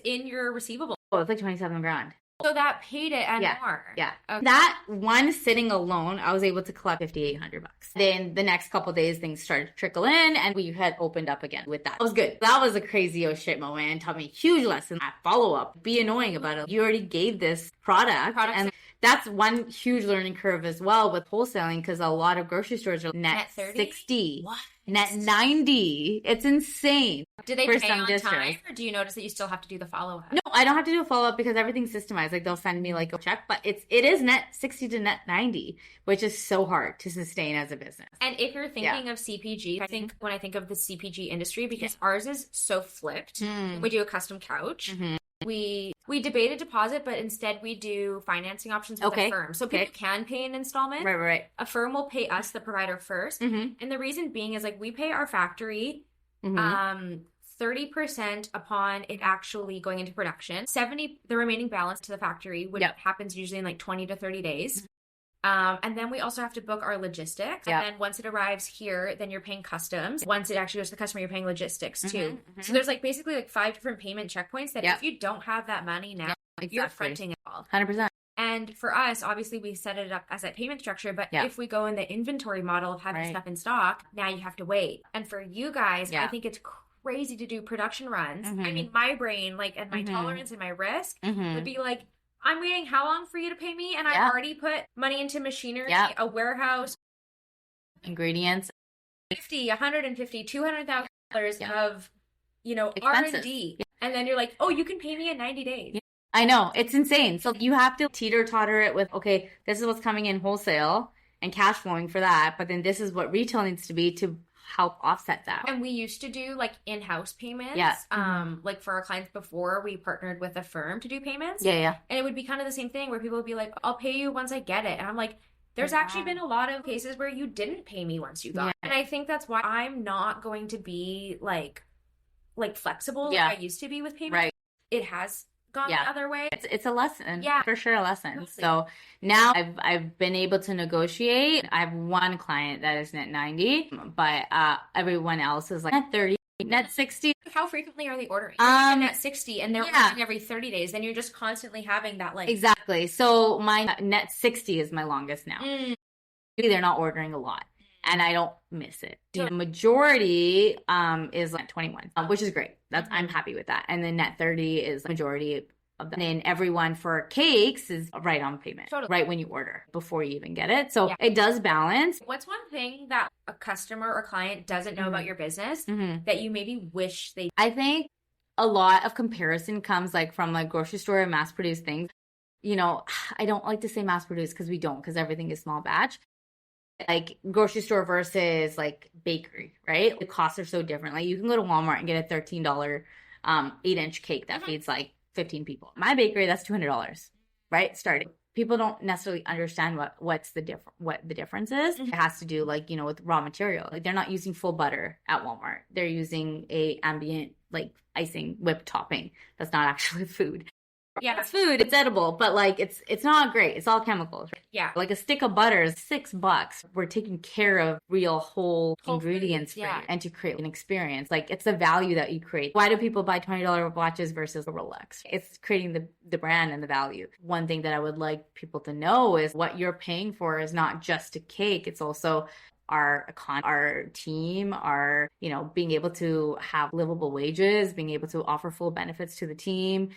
in your receivable. Oh, it's like 27 grand. So that paid it and more. Yeah. Okay. That one sitting alone, I was able to collect $5,800. Then the next couple of days, things started to trickle in and we had opened up again with that. It was good. That was a crazy shit moment and taught me a huge lesson. Follow up. Be annoying about it. You already gave this product. And that's one huge learning curve as well with wholesaling because a lot of grocery stores are net 60. What? Net 90. It's insane. Do they pay on time or do you notice that you still have to do the follow-up? No, I don't have to do a follow-up because everything's systemized. Like they'll send me like a check, but it is net 60 to net 90, which is so hard to sustain as a business. And if you're thinking of CPG, I think when I think of the CPG industry, because ours is so flipped, we do a custom couch. We debate a deposit, but instead we do financing options with a firm. So people can pay an installment. Right. A firm will pay us, the provider, first. And the reason being is like we pay our factory 30% upon it actually going into production. 70, the remaining balance to the factory, which happens usually in like 20 to 30 days. And then we also have to book our logistics. And then once it arrives here, then you're paying customs. Once it actually goes to the customer, you're paying logistics too. So there's like basically like 5 different payment checkpoints that if you don't have that money now, you're fronting it all. 100%. And for us, obviously, we set it up as a payment structure. But if we go in the inventory model of having stuff in stock, now you have to wait. And for you guys, I think it's crazy to do production runs. I mean, my brain, like, and my tolerance and my risk would be like, I'm waiting how long for you to pay me? And I've already put money into machinery, a warehouse, ingredients, $50, $150, $200,000 of, you know, R&D. And then you're like, oh, you can pay me in 90 days. I know, it's insane. So you have to teeter-totter it with, okay, this is what's coming in wholesale and cash flowing for that, but then this is what retail needs to be to help offset that. And we used to do like in-house payments. Like for our clients before, we partnered with a firm to do payments. And it would be kind of the same thing where people would be like, I'll pay you once I get it. And I'm like, there's actually been a lot of cases where you didn't pay me once you got it. And I think that's why I'm not going to be like flexible like I used to be with payments. It has gone the other way. It's a lesson. For sure, a lesson. Totally. So now I've been able to negotiate. I have one client that is net 90, but everyone else is like net 30, net 60. How frequently are they ordering? Net 60 and they're ordering every 30 days. Then you're just constantly having that like. Exactly. So my net 60 is my longest now. They're not ordering a lot. And I don't miss it. The majority is like 21, which is great. I'm happy with that. And then net 30 is the majority of that. And then everyone for cakes is right on payment, right when you order before you even get it. So it does balance. What's one thing that a customer or client doesn't know about your business that you maybe wish they? I think a lot of comparison comes like from like grocery store and mass produced things. You know, I don't like to say mass produced because everything is small batch. Like grocery store versus like bakery, right? The costs are so different. Like you can go to Walmart and get a $13 8-inch cake that feeds like 15 people. My bakery, that's $200, right? Starting. People don't necessarily understand what the difference is. It has to do like, you know, with raw material. Like they're not using full butter at Walmart. They're using a ambient like icing whipped topping. That's not actually food. Yeah, it's food, it's edible, but like it's not great. It's all chemicals. Yeah. Like a stick of butter is $6. We're taking care of real whole ingredients for you and to create an experience. Like it's the value that you create. Why do people buy $20 watches versus a Rolex? It's creating the brand and the value. One thing that I would like people to know is what you're paying for is not just a cake. It's also our team, you know, being able to have livable wages, being able to offer full benefits to the team,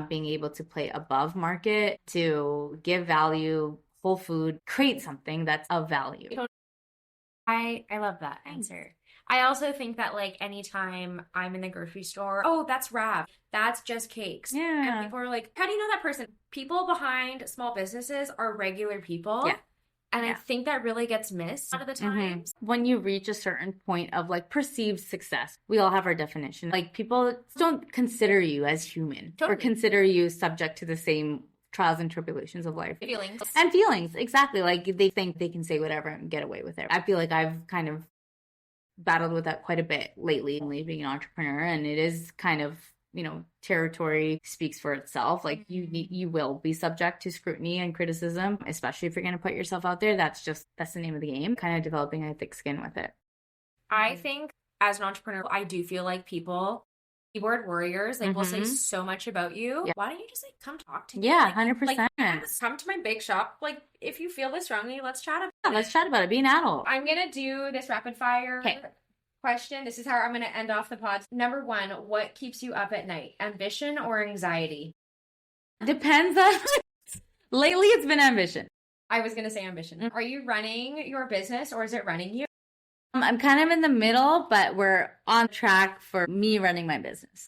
being able to play above market, to give value, whole food, create something that's of value. I love that answer. I also think that like anytime I'm in the grocery store, oh, that's Rav, that's just cakes. And people are like, how do you know that person? People behind small businesses are regular people. And I think that really gets missed a lot of the times. When you reach a certain point of like perceived success, we all have our definition. Like people don't consider you as human or consider you subject to the same trials and tribulations of life. Feelings, exactly. Like they think they can say whatever and get away with it. I feel like I've kind of battled with that quite a bit lately, being an entrepreneur, and it is kind of, you know, territory speaks for itself. Like you will be subject to scrutiny and criticism, especially if you're going to put yourself out there. That's the name of the game. Kind of developing a thick skin with it. I think as an entrepreneur, I do feel like people, keyboard warriors, like will say so much about you. Why don't you just like come talk to me? Yeah, like, 100%. Like, come to my bake shop. Like if you feel this strongly, let's chat about it. Let's chat about it. Be an adult. I'm going to do this rapid fire question. This is how I'm going to end off the pod. Number 1, what keeps you up at night? Ambition or anxiety? Depends on. Lately, it's been ambition. I was going to say ambition. Are you running your business or is it running you? I'm kind of in the middle, but we're on track for me running my business.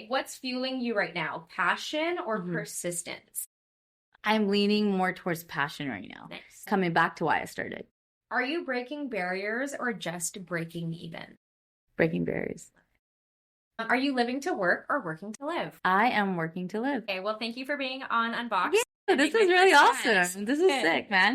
What's fueling you right now? Passion or persistence? I'm leaning more towards passion right now. Nice. Coming back to why I started. Are you breaking barriers or just breaking even? Breaking barriers. Are you living to work or working to live? I am working to live. Okay, well, thank you for being on Unboxed. Yeah, this is really awesome. This is sick, man.